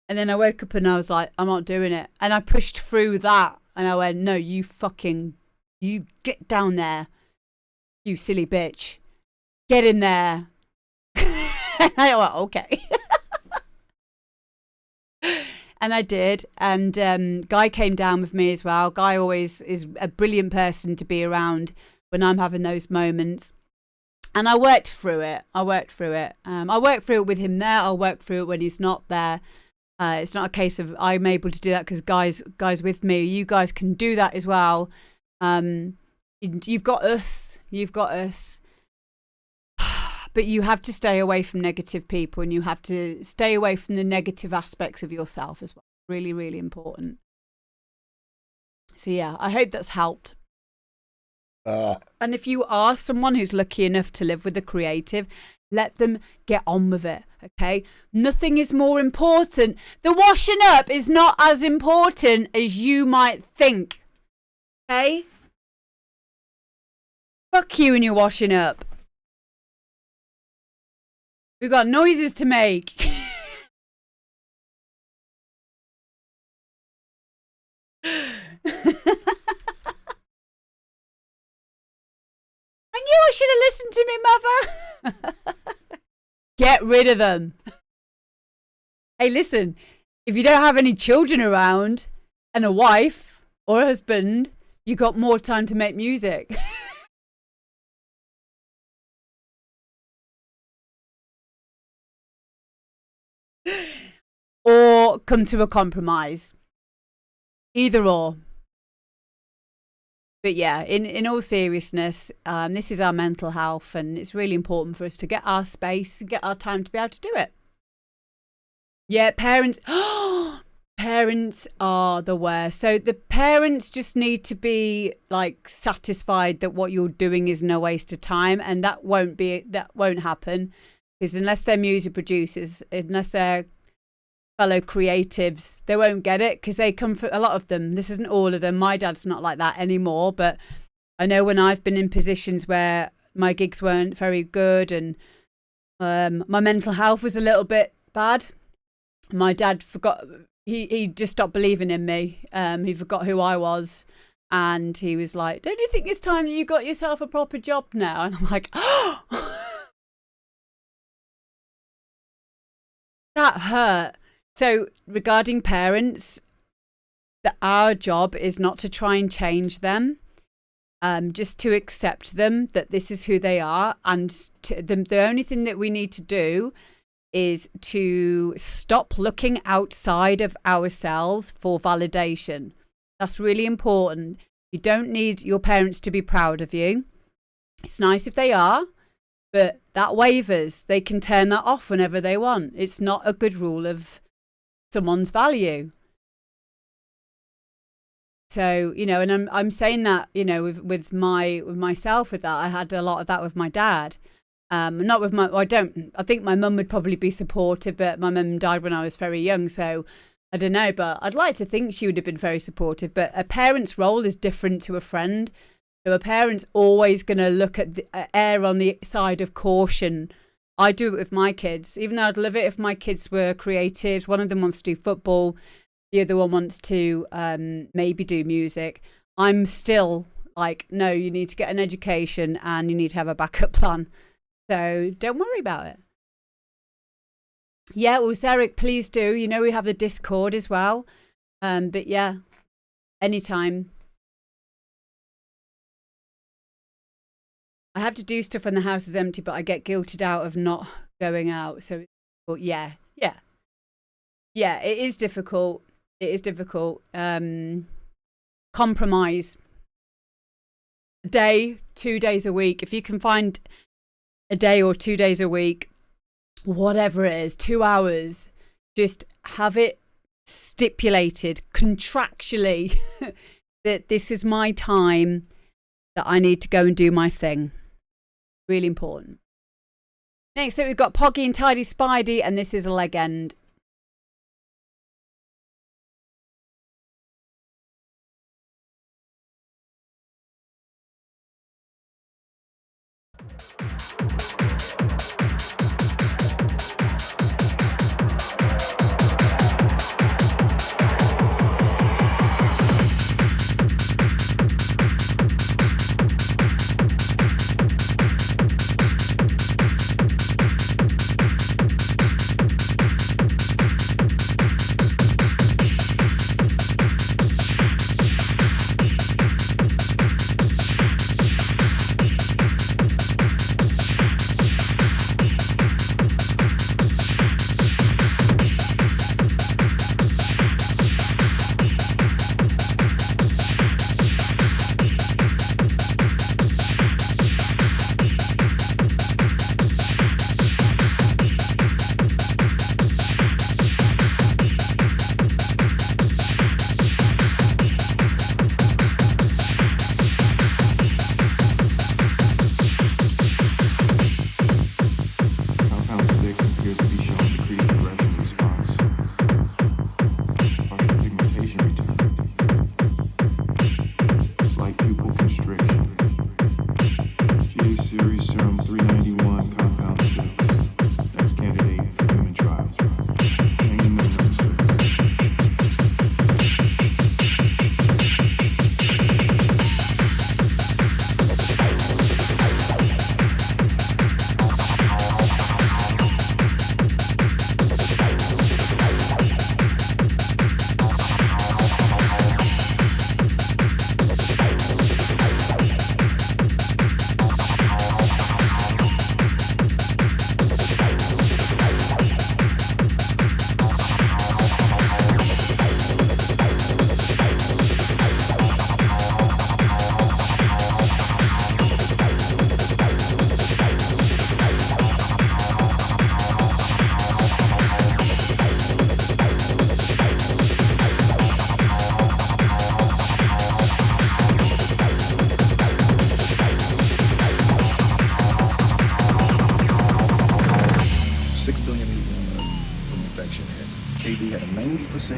And then I woke up and I was like, I'm not doing it. And I pushed through that. And I went, no, you get down there. You silly bitch. Get in there. And I went, okay. And I did. And Guy came down with me as well. Guy always is a brilliant person to be around when I'm having those moments. And I worked through it. I worked through it with him there. I'll work through it when he's not there. It's not a case of I'm able to do that because guys with me. You guys can do that as well. You've got us. But you have to stay away from negative people, and you have to stay away from the negative aspects of yourself as well. Really, really important. So yeah, I hope that's helped. And if you are someone who's lucky enough to live with a creative, let them get on with it, okay? Nothing is more important. The washing up is not as important as you might think, okay? Fuck you and your washing up. We've got noises to make. I knew I should have listened to me, mother. Get rid of them. Hey, listen, if you don't have any children around and a wife or a husband, you got more time to make music. Or come to a compromise. Either or. But yeah, in all seriousness, this is our mental health, and it's really important for us to get our space, get our time to be able to do it. Yeah, parents are the worst. So the parents just need to be like satisfied that what you're doing isn't a waste of time, and that won't happen, because unless they're music producers, unless they're fellow creatives, they won't get it, because they come from, a lot of them, this isn't all of them, my dad's not like that anymore, but I know when I've been in positions where my gigs weren't very good and my mental health was a little bit bad, my dad forgot, he just stopped believing in me. He forgot who I was, and he was like, don't you think it's time that you got yourself a proper job now? And I'm like, oh, that hurt. So regarding parents, our job is not to try and change them, just to accept them, that this is who they are. And the only thing that we need to do is to stop looking outside of ourselves for validation. That's really important. You don't need your parents to be proud of you. It's nice if they are, but that wavers. They can turn that off whenever they want. It's not a good rule of someone's value. So, you know, and I'm saying that, you know, with myself with that, I had a lot of that with my dad. Not with I think my mum would probably be supportive, but my mum died when I was very young, so I don't know, but I'd like to think she would have been very supportive. But a parent's role is different to a friend. So a parent's always going to look at err on the side of caution. I do it with my kids, even though I'd love it if my kids were creatives. One of them wants to do football. The other one wants to maybe do music. I'm still like, no, you need to get an education and you need to have a backup plan. So don't worry about it. Yeah, well, Zarek, please do. You know, we have the Discord as well. But yeah, anytime. I have to do stuff when the house is empty, but I get guilted out of not going out. So, but yeah. Yeah, it is difficult. It is difficult. Compromise. A day, 2 days a week. If you can find a day or 2 days a week, whatever it is, 2 hours, just have it stipulated contractually that this is my time that I need to go and do my thing. Really important. Next up, we've got Poggy and Tidy Spidey, and this is a leg end.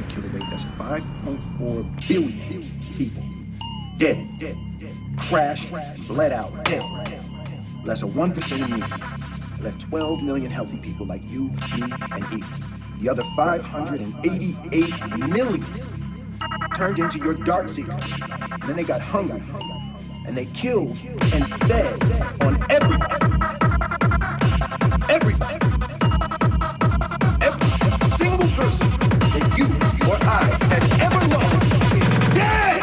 Killer rate, that's 5.4 billion people dead, crashed, bled out, dead. Less than 1% of me left 12 million healthy people like you, me, and E. The other 588 million turned into your dark seekers. And then they got hungry, and they killed and fed on every single person that you or I has ever loved is dead!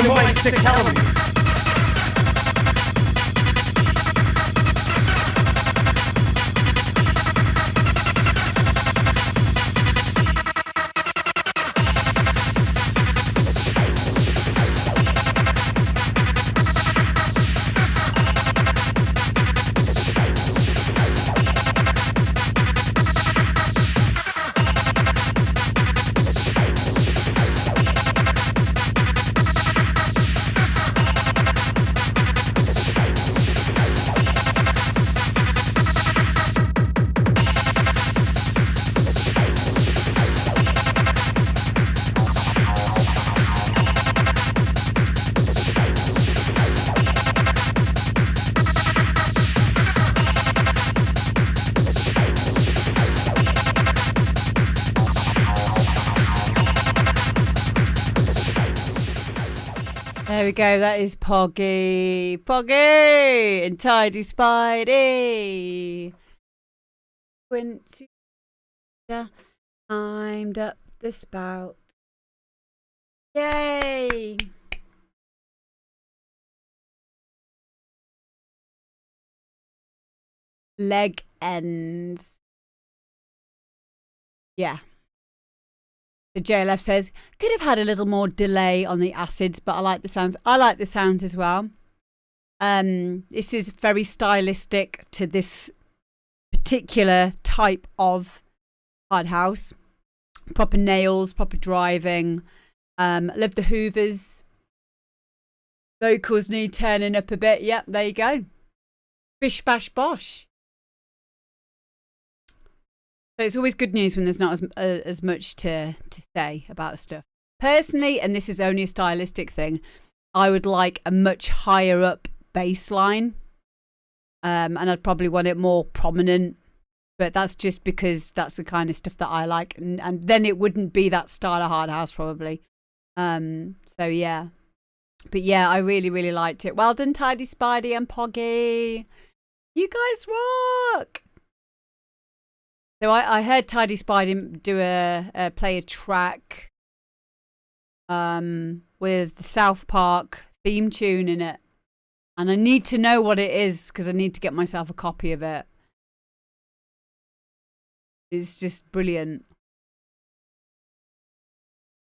your minds to calumny. There we go. That is Poggy. Poggy and Tidy Spidey. Quincy climbed up the spout. Yay! Leg ends. Yeah. The JLF says, could have had a little more delay on the acids, but I like the sounds. I like the sounds as well. This is very stylistic to this particular type of hard house. Proper nails, proper driving. Love the Hoovers. Vocals need turning up a bit. Yep, there you go. Bish bash bosh. So it's always good news when there's not as much to say about stuff. Personally, and this is only a stylistic thing, I would like a much higher up bass line. And I'd probably want it more prominent. But that's just because that's the kind of stuff that I like. And then it wouldn't be that style of hard house probably. So yeah. But yeah, I really, really liked it. Well done, Tidy Spidey and Poggy. You guys rock! So I heard Tidy Spidey do play a track with the South Park theme tune in it. And I need to know what it is because I need to get myself a copy of it. It's just brilliant.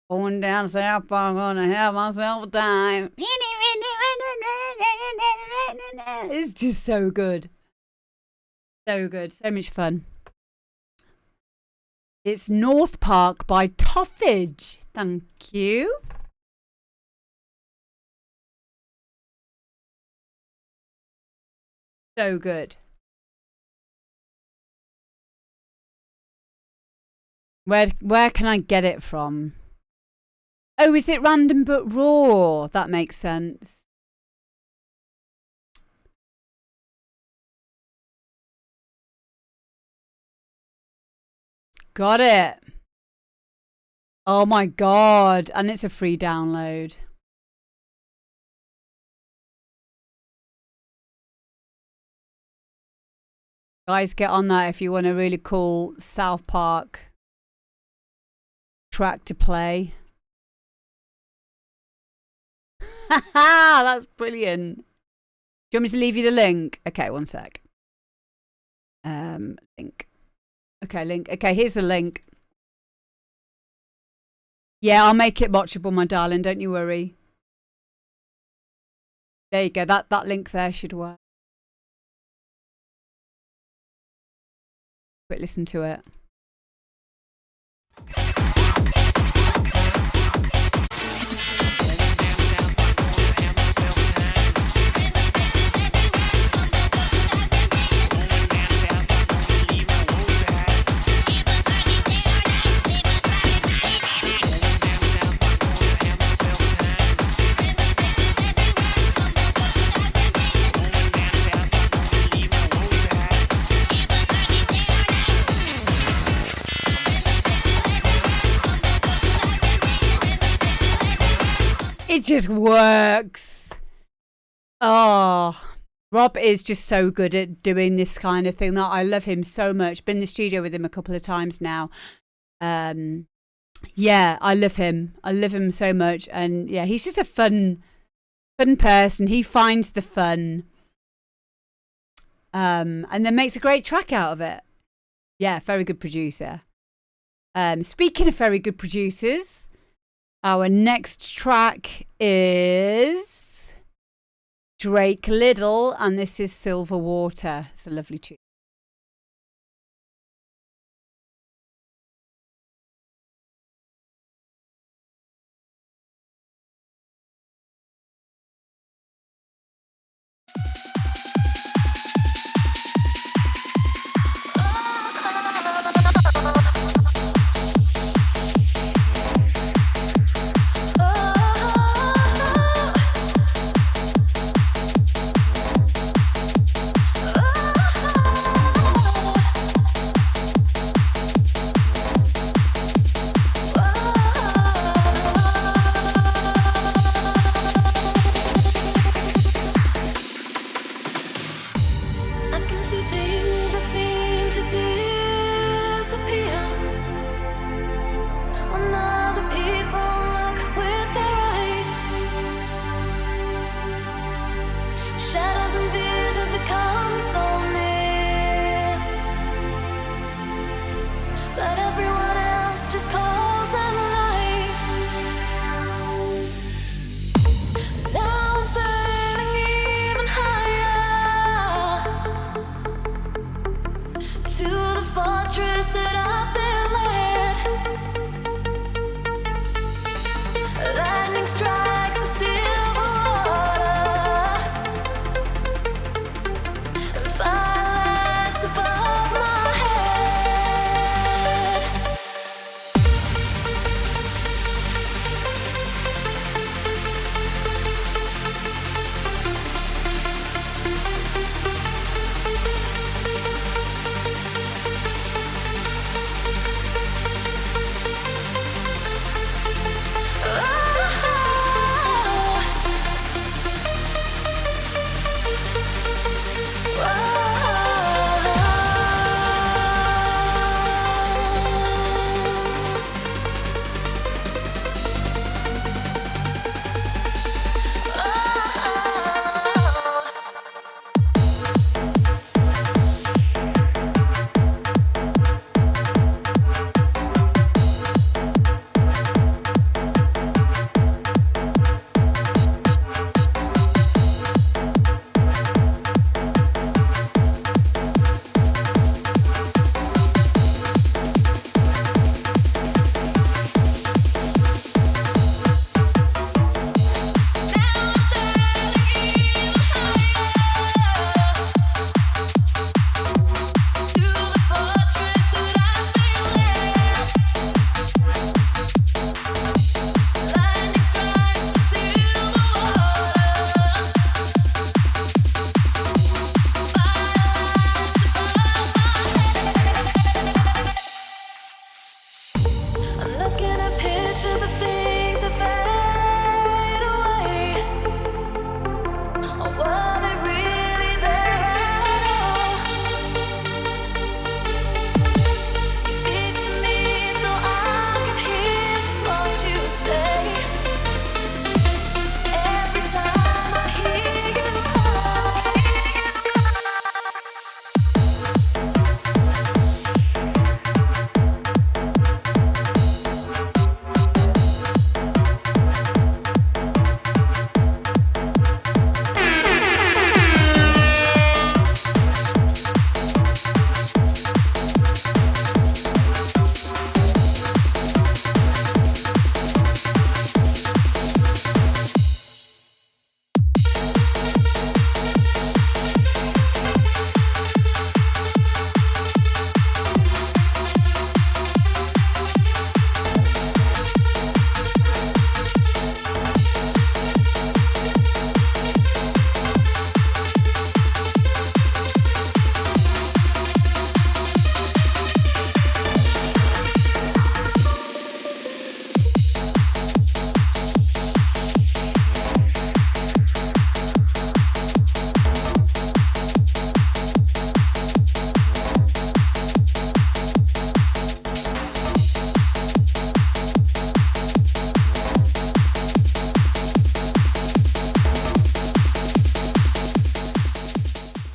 Going down South Park, gonna have myself a time. It's just so good. So good. So much fun. It's North Park by Toffage. Thank you. So good. Where can I get it from? Oh, is it Random But Raw? That makes sense. Got it. Oh my God. And it's a free download. Guys, get on that if you want a really cool South Park track to play. That's brilliant. Do you want me to leave you the link? Okay, one sec. Link. Okay, link. Okay, here's the link. Yeah, I'll make it watchable, my darling. Don't you worry. There you go. That link there should work. Quick listen to it. It just works. Oh, Rob is just so good at doing this kind of thing. That I love him so much. Been in the studio with him a couple of times now. Yeah, I love him. I love him so much. And yeah, he's just a fun person. He finds the fun. And then makes a great track out of it. Yeah, very good producer. Speaking of very good producers, our next track is Drake Little, and this is Silver Water. It's a lovely tune.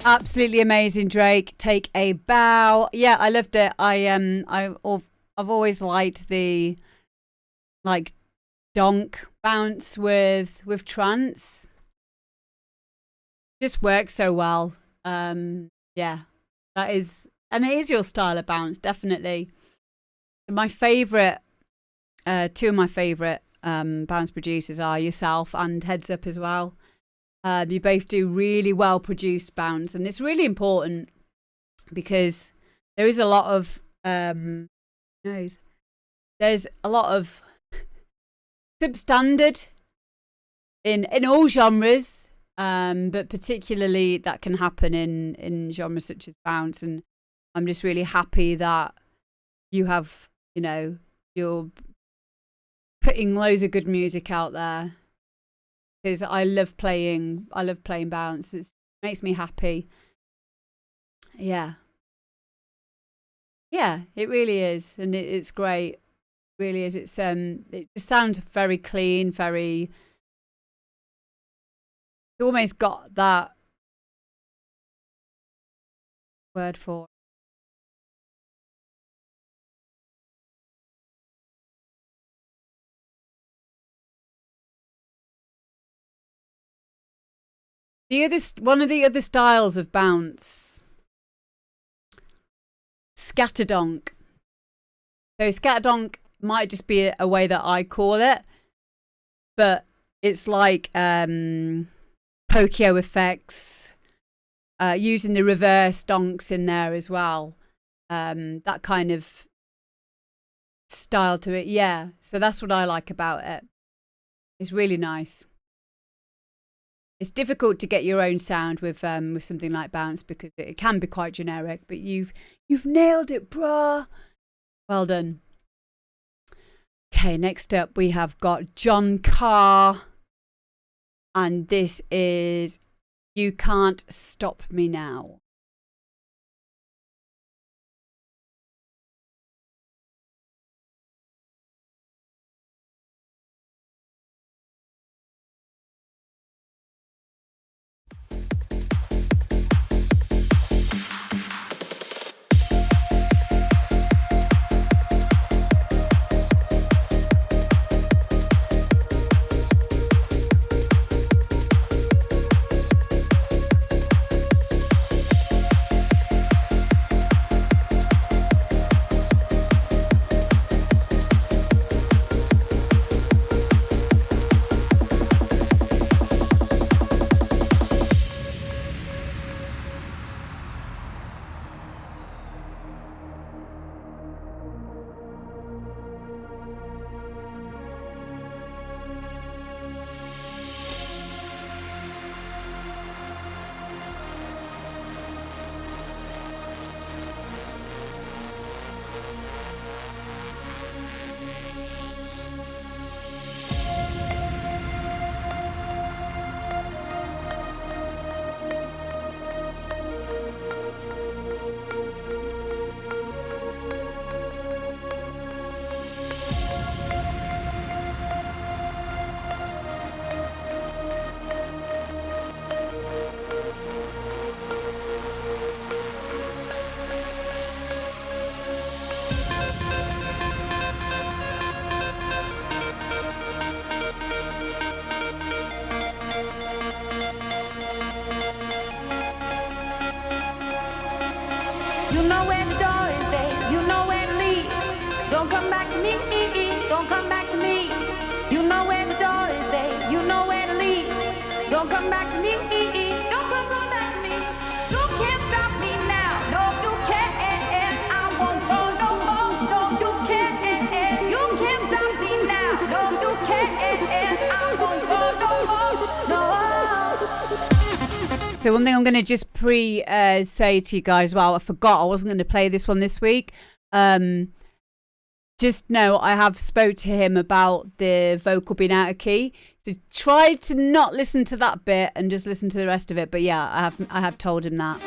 Absolutely amazing, Drake. Take a bow. Yeah, I loved it. I've always liked the like donk bounce with trance. Just works so well. Yeah, that is, and it is your style of bounce, definitely. My favorite, two of my favorite bounce producers are yourself and Heads Up as well. You both do really well produced bounce, and it's really important because there is a lot of there's a lot of substandard in all genres, but particularly that can happen in genres such as bounce. And I'm just really happy that you have, you're putting loads of good music out there, because I love playing bounce. It makes me happy. Yeah, it really is, and it's great. It really is. It just sounds very clean, very. It's almost got that word for. One of the other styles of bounce, scatterdonk. So scatterdonk might just be a way that I call it, but it's like Pokio effects, using the reverse donks in there as well. That kind of style to it, yeah. So that's what I like about it. It's really nice. It's difficult to get your own sound with something like bounce, because it can be quite generic. But you've nailed it, brah. Well done. Okay, next up we have got John Carr, and this is You Can't Stop Me Now. You know where the door is, babe. You know where to leave. Don't come back to me. Don't come back to me. You know where the door is, babe. You know where to leave. Don't come back to me. Don't come run back to me. You can't stop me now. No, you can't. I won't go no more. No, you can't. You can't stop me now. No, you can't. I won't go no more. No. So one thing I'm going to just say to you guys, well, I forgot I wasn't going to play this one this week. Just know I have spoke to him about the vocal being out of key. So try to not listen to that bit and just listen to the rest of it. But yeah, I have told him that.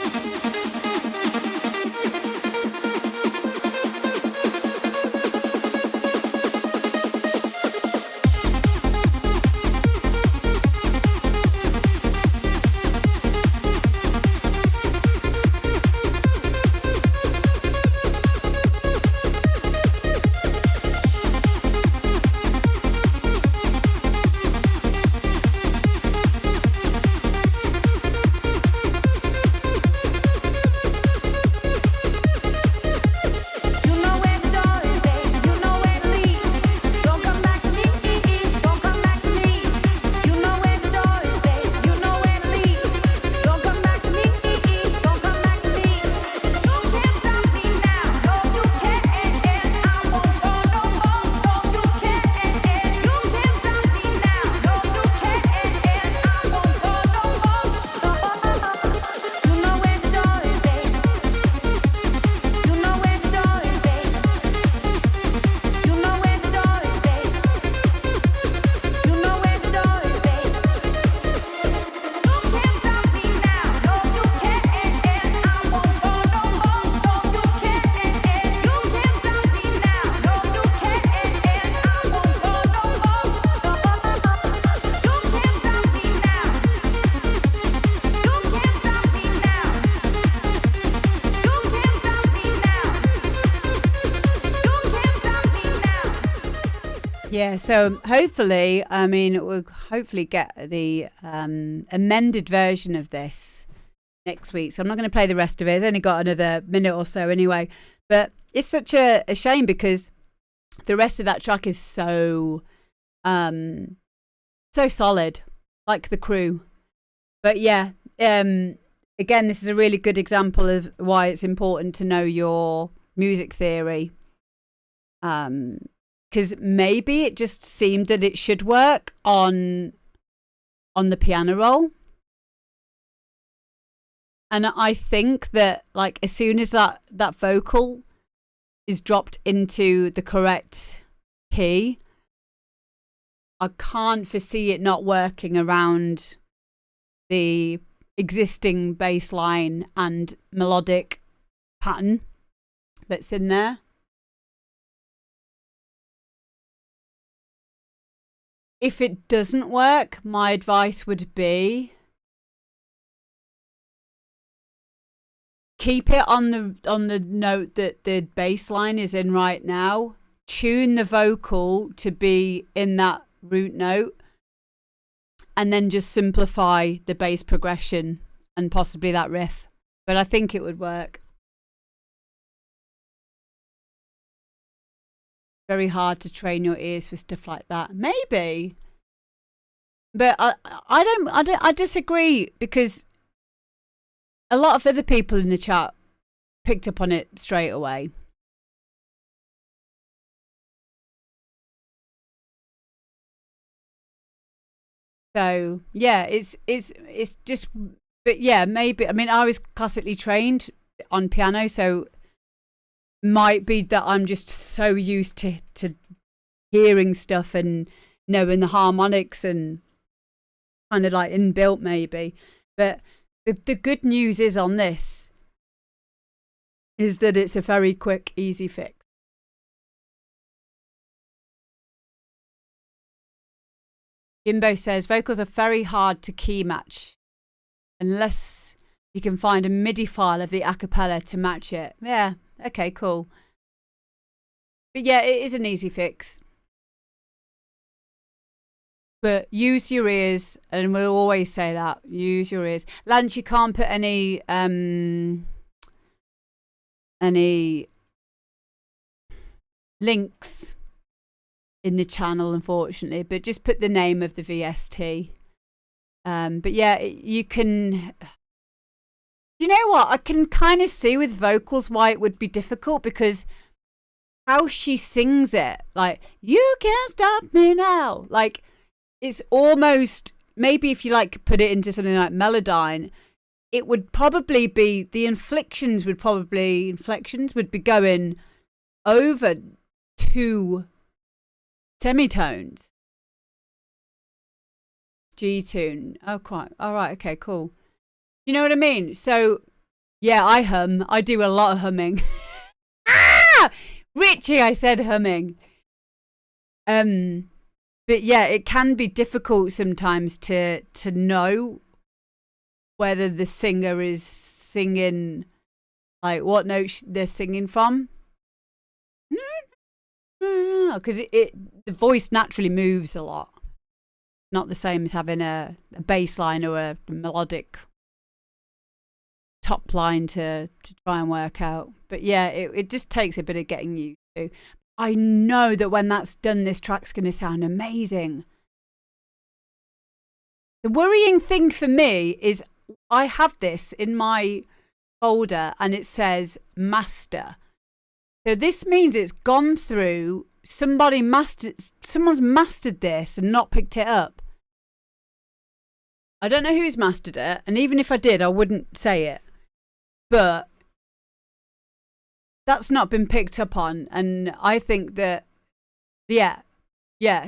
Yeah, so hopefully, I mean, we'll hopefully get the amended version of this next week. So I'm not going to play the rest of it. It's only got another minute or so anyway. But it's such a shame because the rest of that track is so solid, like The Crew. But yeah, again, this is a really good example of why it's important to know your music theory. Because maybe it just seemed that it should work on the piano roll. And I think that, like, as soon as that vocal is dropped into the correct key, I can't foresee it not working around the existing bass line and melodic pattern that's in there. If it doesn't work, my advice would be keep it on the note that the bass line is in right now. Tune the vocal to be in that root note, and then just simplify the bass progression and possibly that riff. But I think it would work. Very hard to train your ears for stuff like that. Maybe, but I disagree, because a lot of other people in the chat picked up on it straight away. So yeah, it's just, but yeah, maybe. I mean, I was classically trained on piano, so might be that I'm just so used to hearing stuff and knowing the harmonics and kind of like inbuilt maybe. But the good news is on this is that it's a very quick, easy fix. Jimbo says vocals are very hard to key match unless you can find a MIDI file of the a cappella to match it. Yeah, okay, cool. But yeah, it is an easy fix. But use your ears, and we'll always say that. Use your ears. Lance, you can't put any links in the channel, unfortunately, but just put the name of the VST. But yeah, you can. You know what? I can kind of see with vocals why it would be difficult, because how she sings it, like, you can't stop me now. Like, it's almost, maybe if you like put it into something like Melodyne, it would probably be, the inflections would be going over 2 semitones. G tune. Oh, quite. All right. Okay, cool. You know what I mean? So, yeah, I hum. I do a lot of humming. Ah! Richie, I said humming. But yeah, it can be difficult sometimes to know whether the singer is singing, like, what note they're singing from. Because the voice naturally moves a lot. Not the same as having a bass line or a melodic top line to try and work out. But yeah, it just takes a bit of getting used to. I know that when that's done, this track's going to sound amazing. The worrying thing for me is I have this in my folder and it says master. So this means it's gone through, someone's mastered this and not picked it up. I don't know who's mastered it, and even if I did, I wouldn't say it. But that's not been picked up on, and I think that, yeah.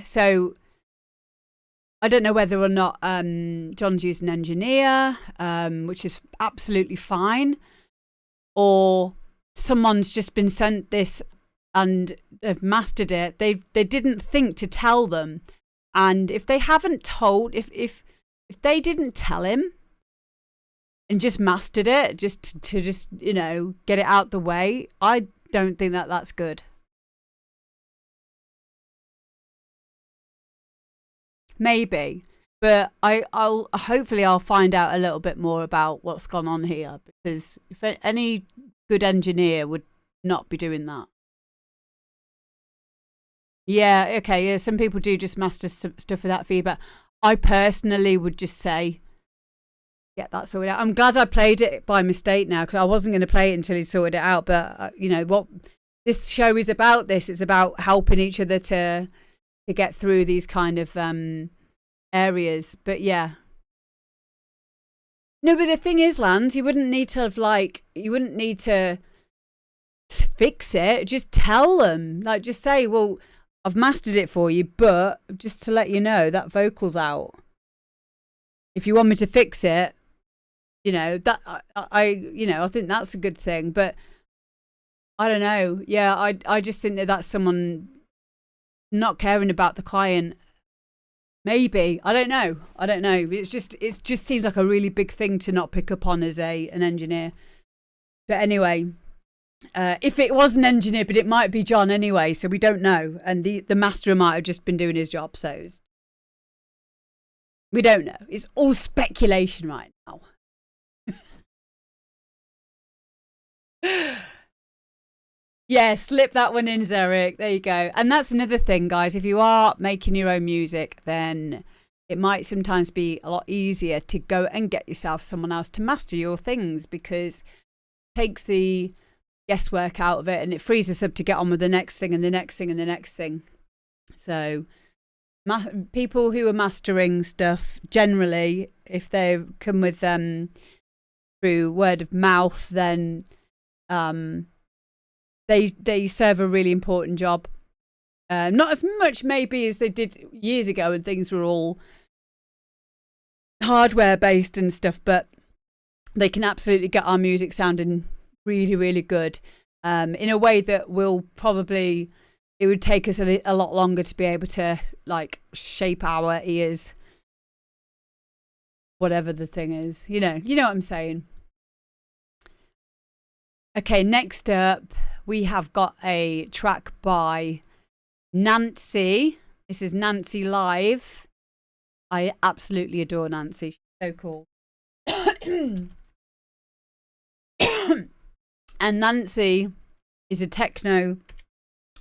So I don't know whether or not John's used an engineer, which is absolutely fine, or someone's just been sent this and have mastered it. They didn't think to tell them, and if they haven't told, if they didn't tell him and just mastered it, just to get it out the way, I don't think that that's good. maybe. But I'll hopefully I'll find out a little bit more about what's gone on here, because if any good engineer would not be doing that. Yeah, okay. Yeah, some people do just master stuff without feedback. I personally would just say, get that sorted out. I'm glad I played it by mistake now, because I wasn't going to play it until he sorted it out. But you know what this show is about? It's about helping each other to get through these kind of areas. But yeah. No, but the thing is, Lance, you wouldn't need to fix it. Just tell them. Like, just say, well, I've mastered it for you, but just to let you know, that vocal's out. If you want me to fix it, you know, that I think that's a good thing. But I don't know. Yeah, I just think that that's someone not caring about the client. Maybe. I don't know. It just seems like a really big thing to not pick up on as an engineer. But anyway, if it was an engineer, but it might be John anyway, so we don't know. And the master might have just been doing his job, so we don't know. It's all speculation right now. Yeah, slip that one in, Zarek. There you go. And that's another thing, guys. If you are making your own music, then it might sometimes be a lot easier to go and get yourself someone else to master your things, because it takes the guesswork out of it and it frees us up to get on with the next thing and the next thing and the next thing. So people who are mastering stuff, generally, if they come with through word of mouth, then they serve a really important job. Not as much maybe as they did years ago when things were all hardware based and stuff, but they can absolutely get our music sounding really, really good in a way that will probably, it would take us a lot longer to be able to like shape our ears, whatever the thing is. You know what I'm saying. Okay, next up we have got a track by Nancy. This is Nancy Live. I absolutely adore Nancy. She's so cool. And Nancy is a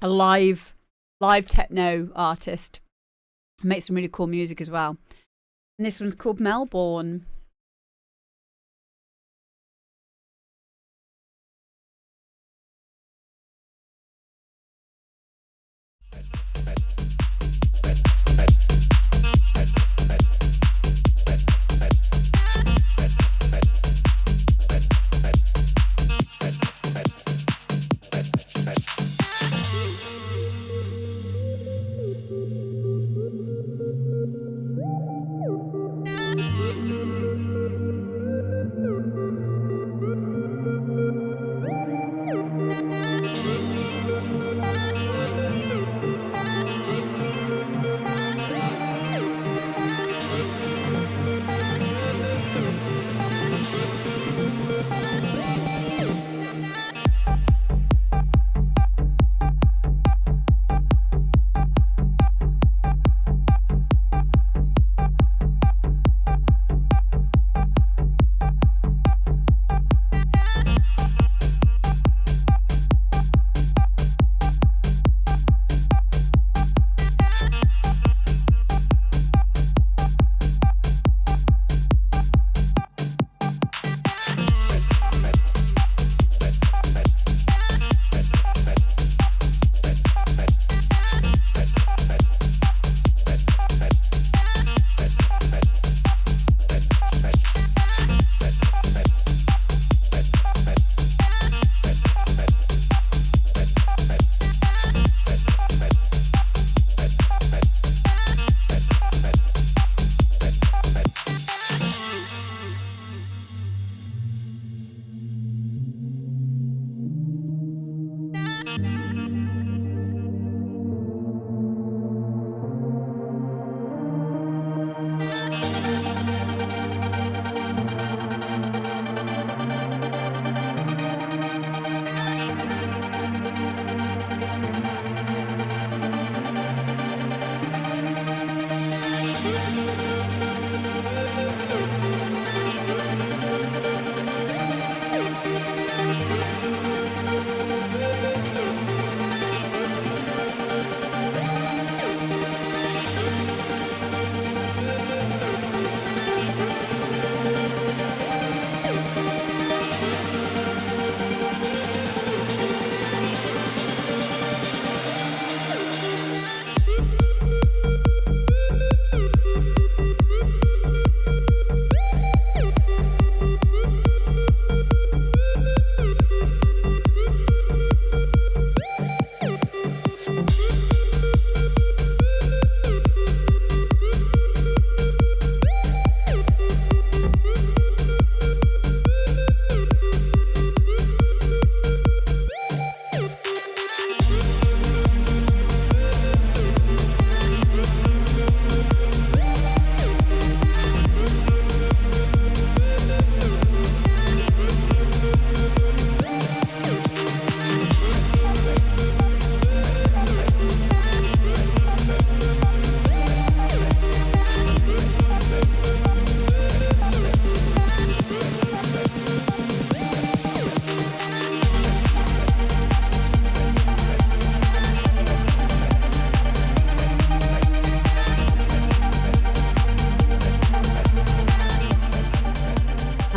live techno artist. Makes some really cool music as well. And this one's called Melbourne.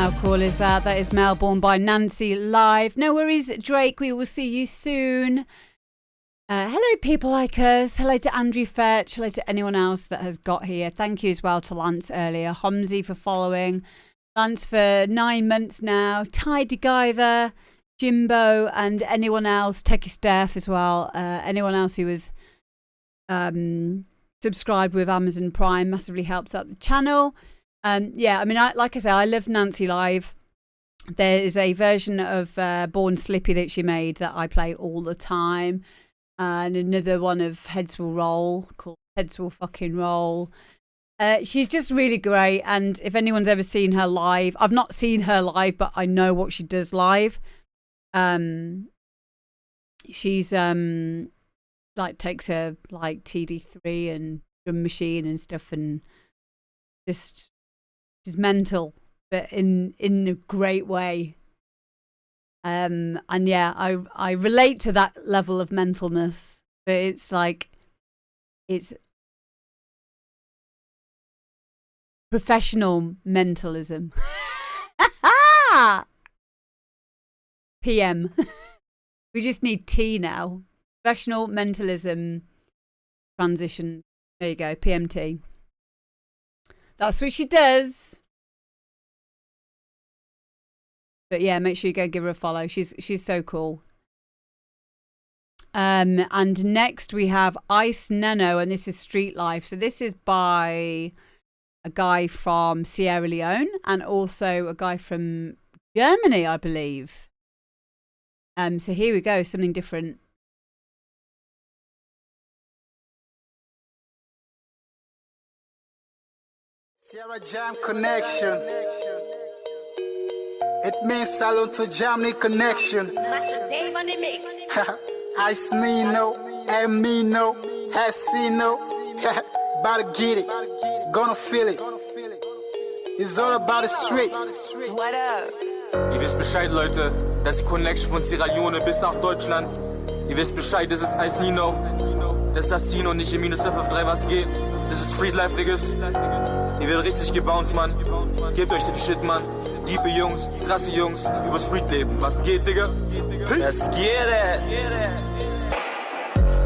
How cool is that? That is Melbourne by Nancy live. No worries, Drake. We will see you soon. Hello, people like us. Hello to Andrew Fetch. Hello to anyone else that has got here. Thank you as well to Lance earlier. Homsy for following. Lance for 9 months now. Ty DeGuyver, Jimbo, and anyone else. Techie Steph as well. Anyone else who was subscribed with Amazon Prime massively helps out the channel. Yeah, I mean, like I say, I love Nancy live. There is a version of Born Slippy that she made that I play all the time. And another one of Heads Will Roll called Heads Will Fucking Roll. She's just really great. And if anyone's ever seen her live, I've not seen her live, but I know what she does live. She's like takes her like TD3 and drum machine and stuff, and just she's mental, but in a great way. And yeah, I relate to that level of mentalness, but it's like, it's professional mentalism. PM. We just need T now. Professional mentalism transition. There you go, PMT. That's what she does. But yeah, make sure you go give her a follow. She's so cool. And next we have Ice Nano, and this is Street Life. So this is by a guy from Sierra Leone and also a guy from Germany, I believe. So here we go, something different. Sierra Jam Connection. It means Salon to Germany Connection. Master Dave on the mix. Ice Nino, Amino, Hasino. About to get it, gonna feel it. It's all about the street. What up? Ihr wisst Bescheid, Leute, das ist die Connection von Sierra Leone bis nach Deutschland. Ihr wisst Bescheid, das ist Ice Nino. Das ist Asino, nicht im Minus 553, was geht. Das ist Street Life, Niggas. Ihr werdet richtig gebounced, Mann. Gebt euch den Shit, Mann. Diepe Jungs, krasse Jungs, über Street leben. Was geht, Digga? Let's get it.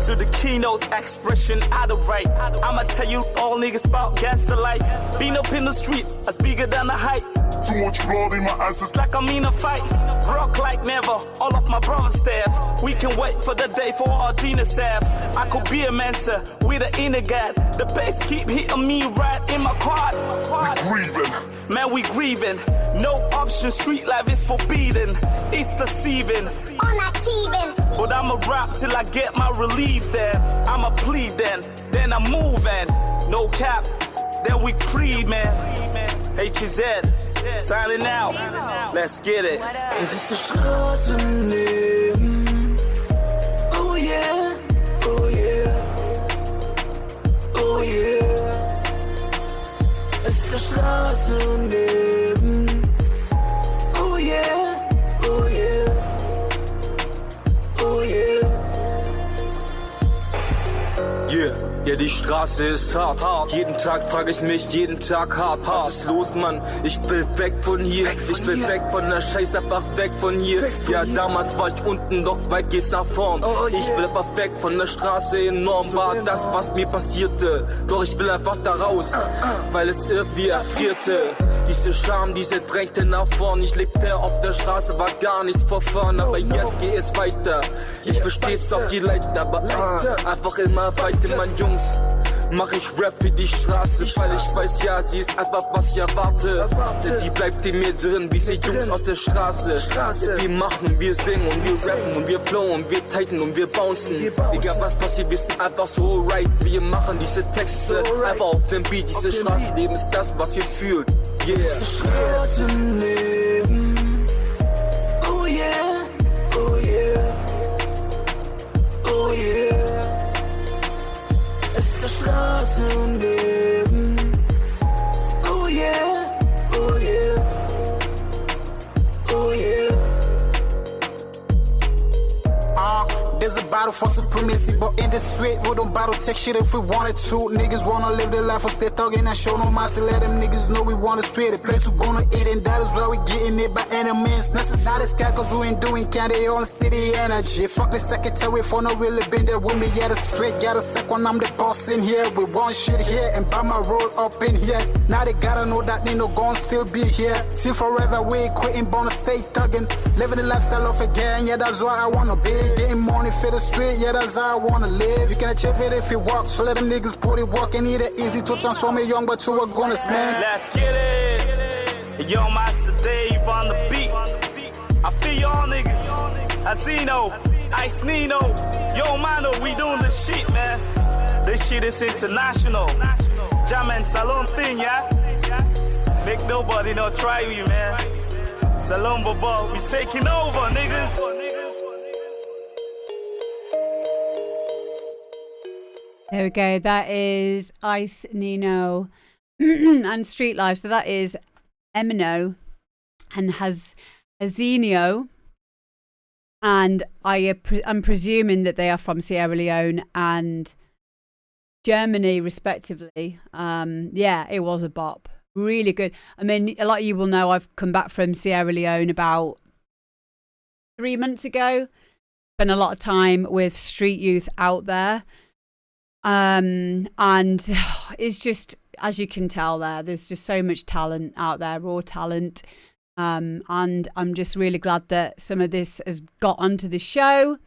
To the keynote expression, I the right. I'ma tell you all niggas about gangster life. Been up in the street, I bigger than the height. Too much blood in my eyes. It's like I'm in a fight. Rock like never, all of my brother's staff. We can wait for the day for our dinner staff. I could be a mentor with an inner god. The bass keep hitting me right in my quad. We grieving. Man, we grieving. No option, street life is forbidden. It's deceiving. Unachieving. But I'ma rap till I get my relief then. I'ma plead then I'm moving. No cap, then we creed, man. HZ, signing out. Let's get it. Es ist das Straßenleben. Oh yeah, oh yeah, oh yeah. Es ist das Straßenleben. Oh yeah, oh yeah, oh yeah. Ja, die Straße ist hart. Jeden Tag frage ich mich, jeden Tag hart. Was ist los, Mann? Ich will weg von hier. Ich will weg von der Scheiße, einfach weg von hier. Ja, damals war ich unten, doch bald geht's nach vorn. Ich will einfach weg von der Straße, enorm war das, was mir passierte. Doch ich will einfach da raus, weil es irgendwie erfrierte. Diese Scham, diese drängte nach vorn. Ich lebte auf der Straße, war gar nichts vor vorn. Aber jetzt geht es weiter. Ich versteh's auf die Leiter, aber einfach immer weiter, mein Jungs. Mach ich Rap für die Straße, weil ich weiß, ja, sie ist einfach, was ich erwarte. Denn die bleibt in mir drin, wie sie Jungs aus der Straße. Wir machen und wir singen und wir rappen und wir flowen und wir tighten und wir bouncen. Egal was passiert, wir sind einfach so right. Wir machen diese Texte einfach auf dem Beat. Dieses Straßenleben ist das, was ihr fühlt. Yeah. Das Straßenleben. Oh yeah, oh yeah, oh yeah. Es ist das Straßenleben. Oh yeah, oh yeah, oh yeah. There's a battle for supremacy, but in niggas sweat, we don't battle tech shit if we wanted to. Niggas wanna live their life or stay thugging and show no mercy. Let them niggas know we wanna spit the place we gonna eat, and that is where we getting it by any means necessary. Not this guy cause we ain't doing candy on city energy. Fuck the secretary for no really been there with me. Yeah, the sweat, got a sec when I'm the boss in here. We want shit here and buy my roll up in here. Now they gotta know that they no gon' still be here. Till forever we ain't quitting, born to stay thugging. Living the lifestyle of a gang, yeah, that's why I wanna be. Getting money for the street, yeah, that's how I wanna live. You can achieve it if you walk, so let them niggas put it walk. Ain't it easy to transform a young but to a gonus, man. Let's get it. Yo, Master Dave on the beat. I feel y'all niggas. Asino, Ice Nino. Yo, Mano, we doing this shit, man. This shit is international. Jam and Salon thing, yeah? Make nobody not try you, man. Salon Bobo, we taking over, niggas. There we go. That is Ice Nino and Street Life. So that is Emino and Hazinio. And I'm presuming that they are from Sierra Leone and Germany, respectively. Yeah, it was a bop. Really good. I mean, a lot of you will know I've come back from Sierra Leone about 3 months ago. Spent a lot of time with street youth out there. And it's just, as you can tell there's just so much talent out there, raw talent. And I'm just really glad that some of this has got onto the show.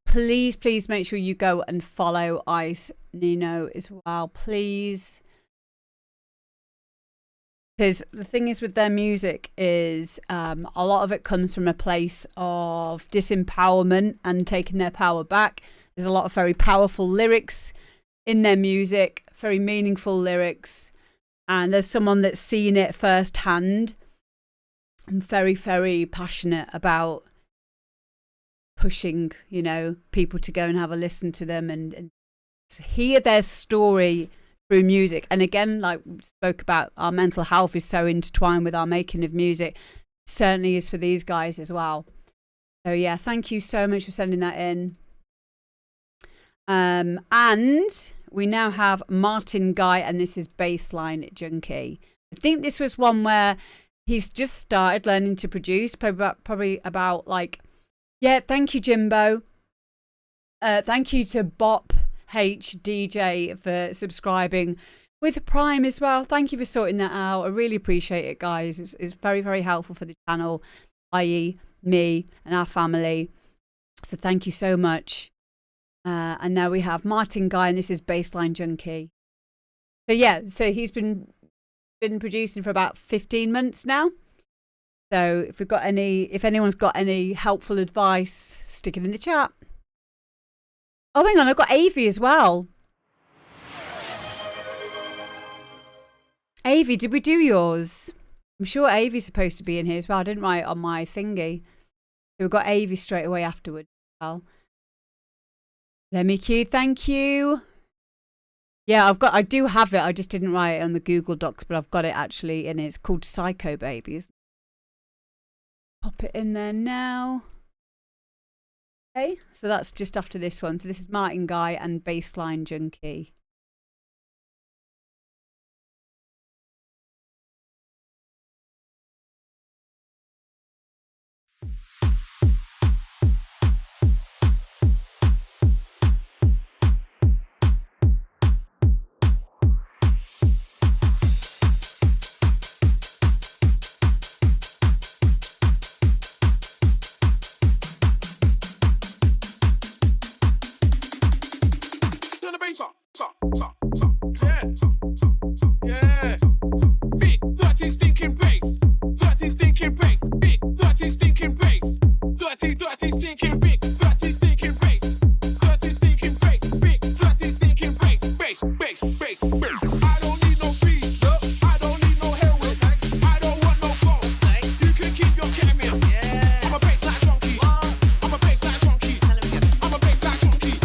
Please make sure you go and follow Ice Nino as well, please. Because the thing is with their music is a lot of it comes from a place of disempowerment and taking their power back. There's a lot of very powerful lyrics in their music, very meaningful lyrics. And there's someone that's seen it firsthand. I'm very, very passionate about pushing, people to go and have a listen to them and hear their story through music. And again, like we spoke about, our mental health is so intertwined with our making of music. It certainly is for these guys as well. So yeah, thank you so much for sending that in. And we now have Martin Guy, and this is Bassline Junkie. I think this was one where he's just started learning to produce, probably about thank you, Jimbo. Thank you to Bop HDJ for subscribing with Prime as well. Thank you for sorting that out. I really appreciate it, guys. It's very, very helpful for the channel, i.e. me and our family. So thank you so much. And now we have Martin Guy, and this is Bassline Junkie. So yeah, so he's been producing for about 15 months now. So if anyone's got any helpful advice, stick it in the chat. Oh, hang on, I've got Avi as well. Avi, did we do yours? I'm sure Avi's supposed to be in here as well. I didn't write it on my thingy. So we've got Avi straight away afterwards as well. Let me cue, thank you. Yeah, I do have it. I just didn't write it on the Google Docs, but I've got it actually in it. It's called Psycho Babies. Pop it in there now. Okay, so that's just after this one. So this is Martin Guy and Bassline Junkie. Yeah. Big, dirty, stinking bass. Dirty, stinking bass. Big, dirty, stinking bass. Dirty, stinking big. Dirty, stinking bass. Dirty, stinking bass. Big, dirty, stinking bass. Bass. I don't need no speed. I don't need no heroin. I don't want no gold. You can keep your camera. I'm a bassline junkie. I'm a bassline junkie. I'm a bassline junkie.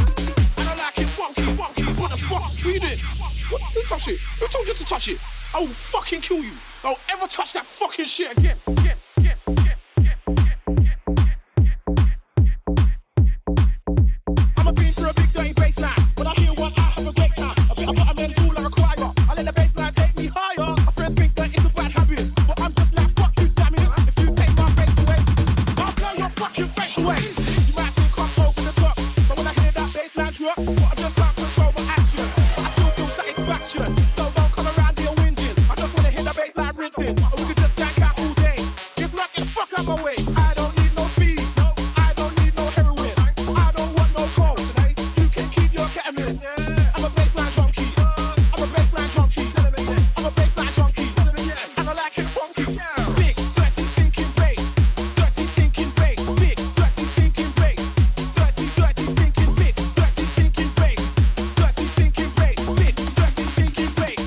And I like it funky. What the fuck? Read it. Who touched it? Who told you to touch it? I will fucking kill you. Don't ever touch that fucking shit again. I'm a fiend for a big day. fraction. So don't come around here whinging. I just wanna hit the bass like rinsing. Or we could just skank out all day. If not, get the fuck out my way. I don't need no speed. I don't need no heroin. I don't want no coke. You can keep your ketamine. I'm a baseline junkie. I'm a baseline junkie. I'm a baseline junkie. And I like it funky. Big, dirty, stinking bass. Dirty, stinking bass. Big, dirty, stinking bass. Dirty, dirty, stinking big. Dirty, stinking bass. Dirty, stinking bass. Big, dirty, stinking bass.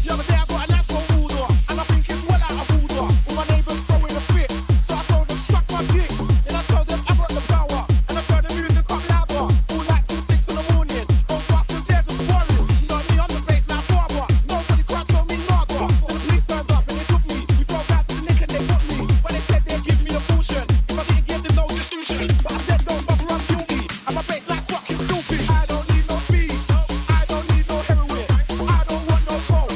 The other day I got a nice one order, and I think it's well out of order. All my neighbours throwing a fit, so I told them suck my dick. Then I told them I got the power, and I turned the music up louder. All night till 6 in the morning. Old bastards there just worrying. You know me on the bass now forever. Nobody can't tell me nada. Then the police turned up and they took me. We drove out to the lick and they put me. But they said they'd give me a caution if I didn't give them no distribution. But I said don't bother, I'm guilty. And my bass like fucking filthy. I don't need no speed. I don't need no heroin. I don't want no coke.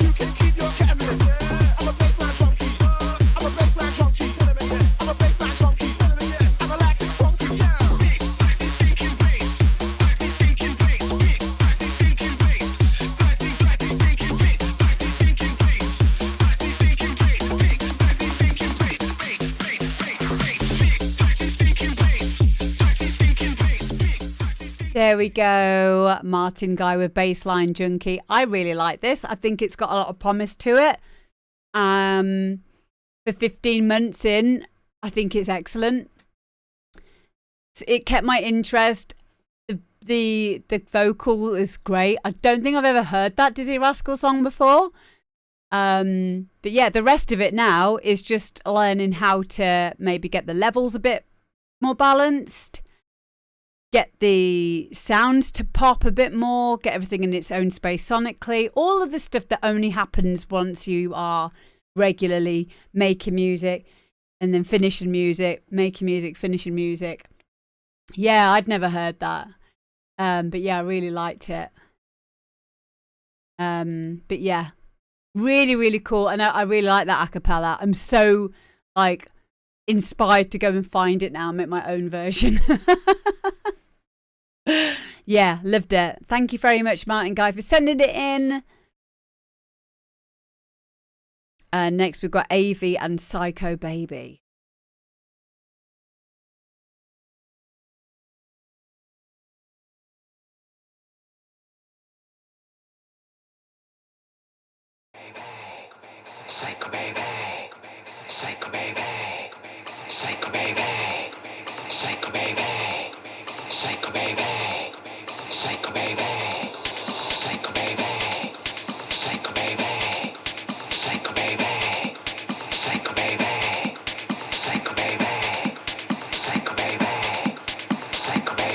You can keep your ketamine. I'm a baseline junkie. I'm a baseline junkie. I'm a baseline junkie. And I like it funky. There we go. Martin Guy with Baseline Junkie. I really like this. I think it's got a lot of promise to it. For 15 months in, I think it's excellent. It kept my interest. The vocal is great. I don't think I've ever heard that Dizzy Rascal song before. But yeah, the rest of it now is just learning how to maybe get the levels a bit more balanced, get the sounds to pop a bit more, get everything in its own space sonically. All of the stuff that only happens once you are regularly making music and then finishing music, making music, finishing music. Yeah, I'd never heard that. But yeah, I really liked it. But yeah, really, really cool. And I really like that a cappella. I'm so like inspired to go and find it now and make my own version. Yeah, loved it. Thank you very much, Martin Guy, for sending it in. Next, we've got Avi and Psycho Baby. Psycho baby, psycho baby, psycho baby, psycho baby, psycho baby, psycho baby, psycho baby, psycho baby, psycho baby, psycho baby, psycho baby, psycho baby, psycho baby, psycho baby.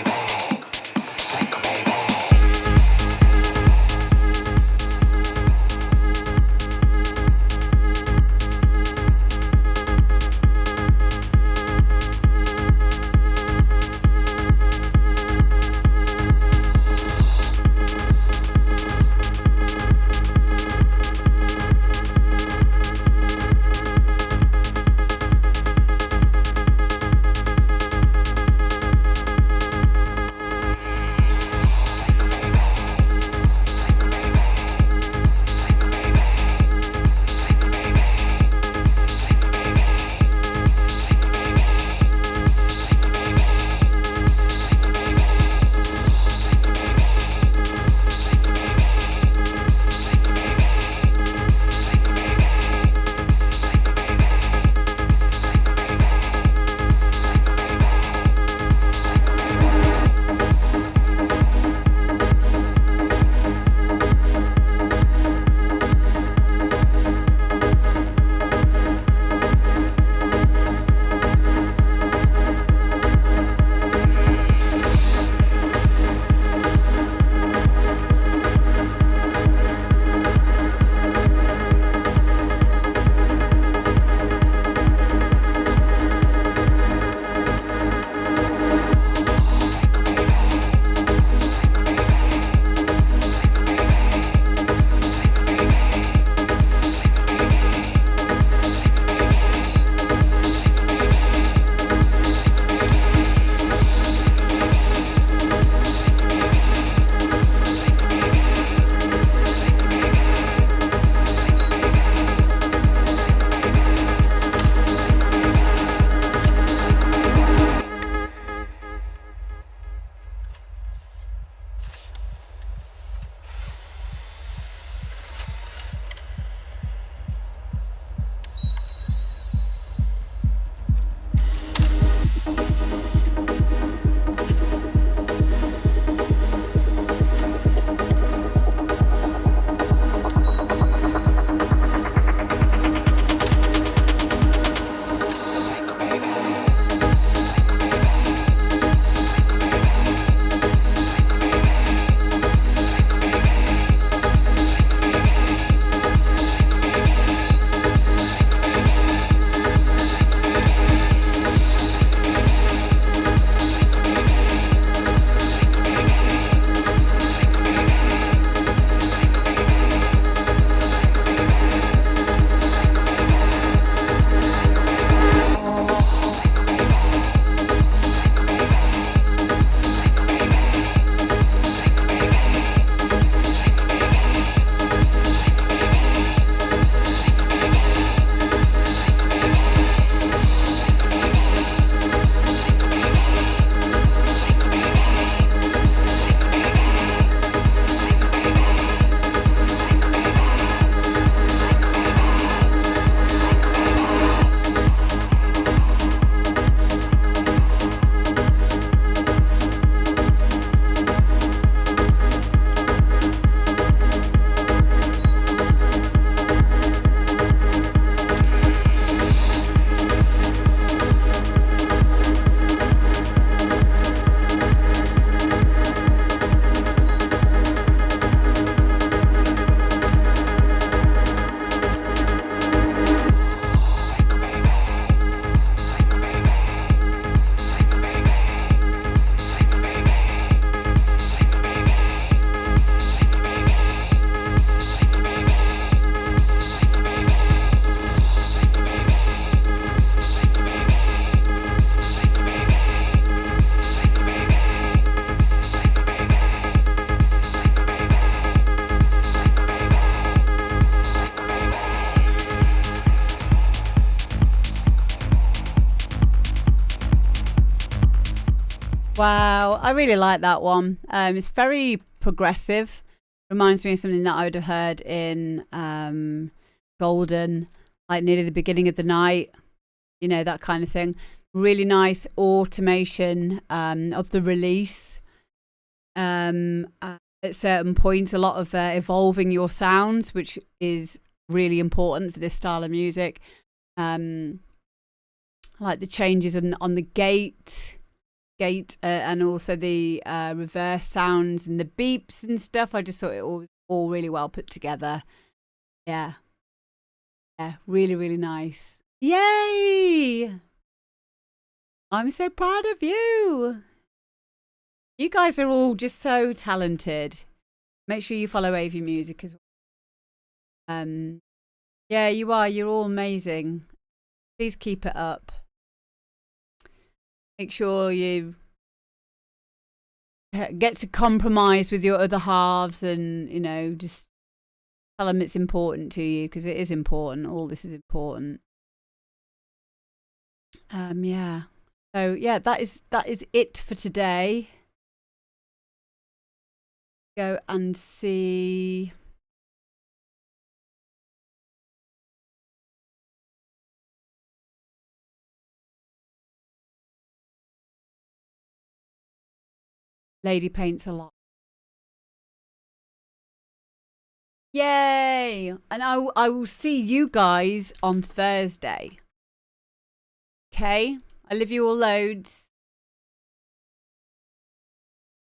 Wow, I really like that one. It's very progressive. Reminds me of something that I would have heard in Golden, like nearly the beginning of the night, you know, that kind of thing. Really nice automation of the release. At certain points, a lot of evolving your sounds, which is really important for this style of music. Like the changes on the gate, and also the reverse sounds and the beeps and stuff. I just thought it was all really well put together. Yeah, really, really nice. Yay! I'm so proud of you. You guys are all just so talented. Make sure you follow AV Music as well. Yeah, you are. You're all amazing. Please keep it up. Make sure you get to compromise with your other halves, and you know, just tell them it's important to you, because it is important. All this is important. Yeah. So yeah, that is it for today. Go and see. Lady Paints a Lot. Yay! And I will see you guys on Thursday. Okay? I love you all loads.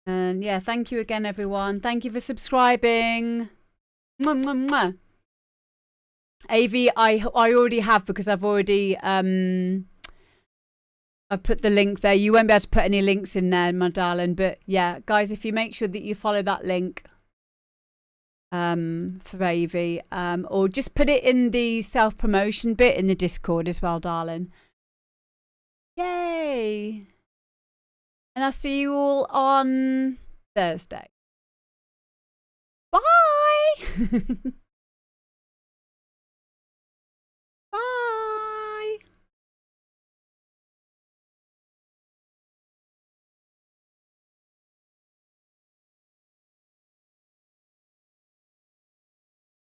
And yeah, thank you again, everyone. Thank you for subscribing. Mwah, mwah, mwah. AV, I already have, because I've already I put the link there. You won't be able to put any links in there, my darling. But yeah, guys, if you make sure that you follow that link for AV, or just put it in the self-promotion bit in the Discord as well, darling. Yay! And I'll see you all on Thursday. Bye!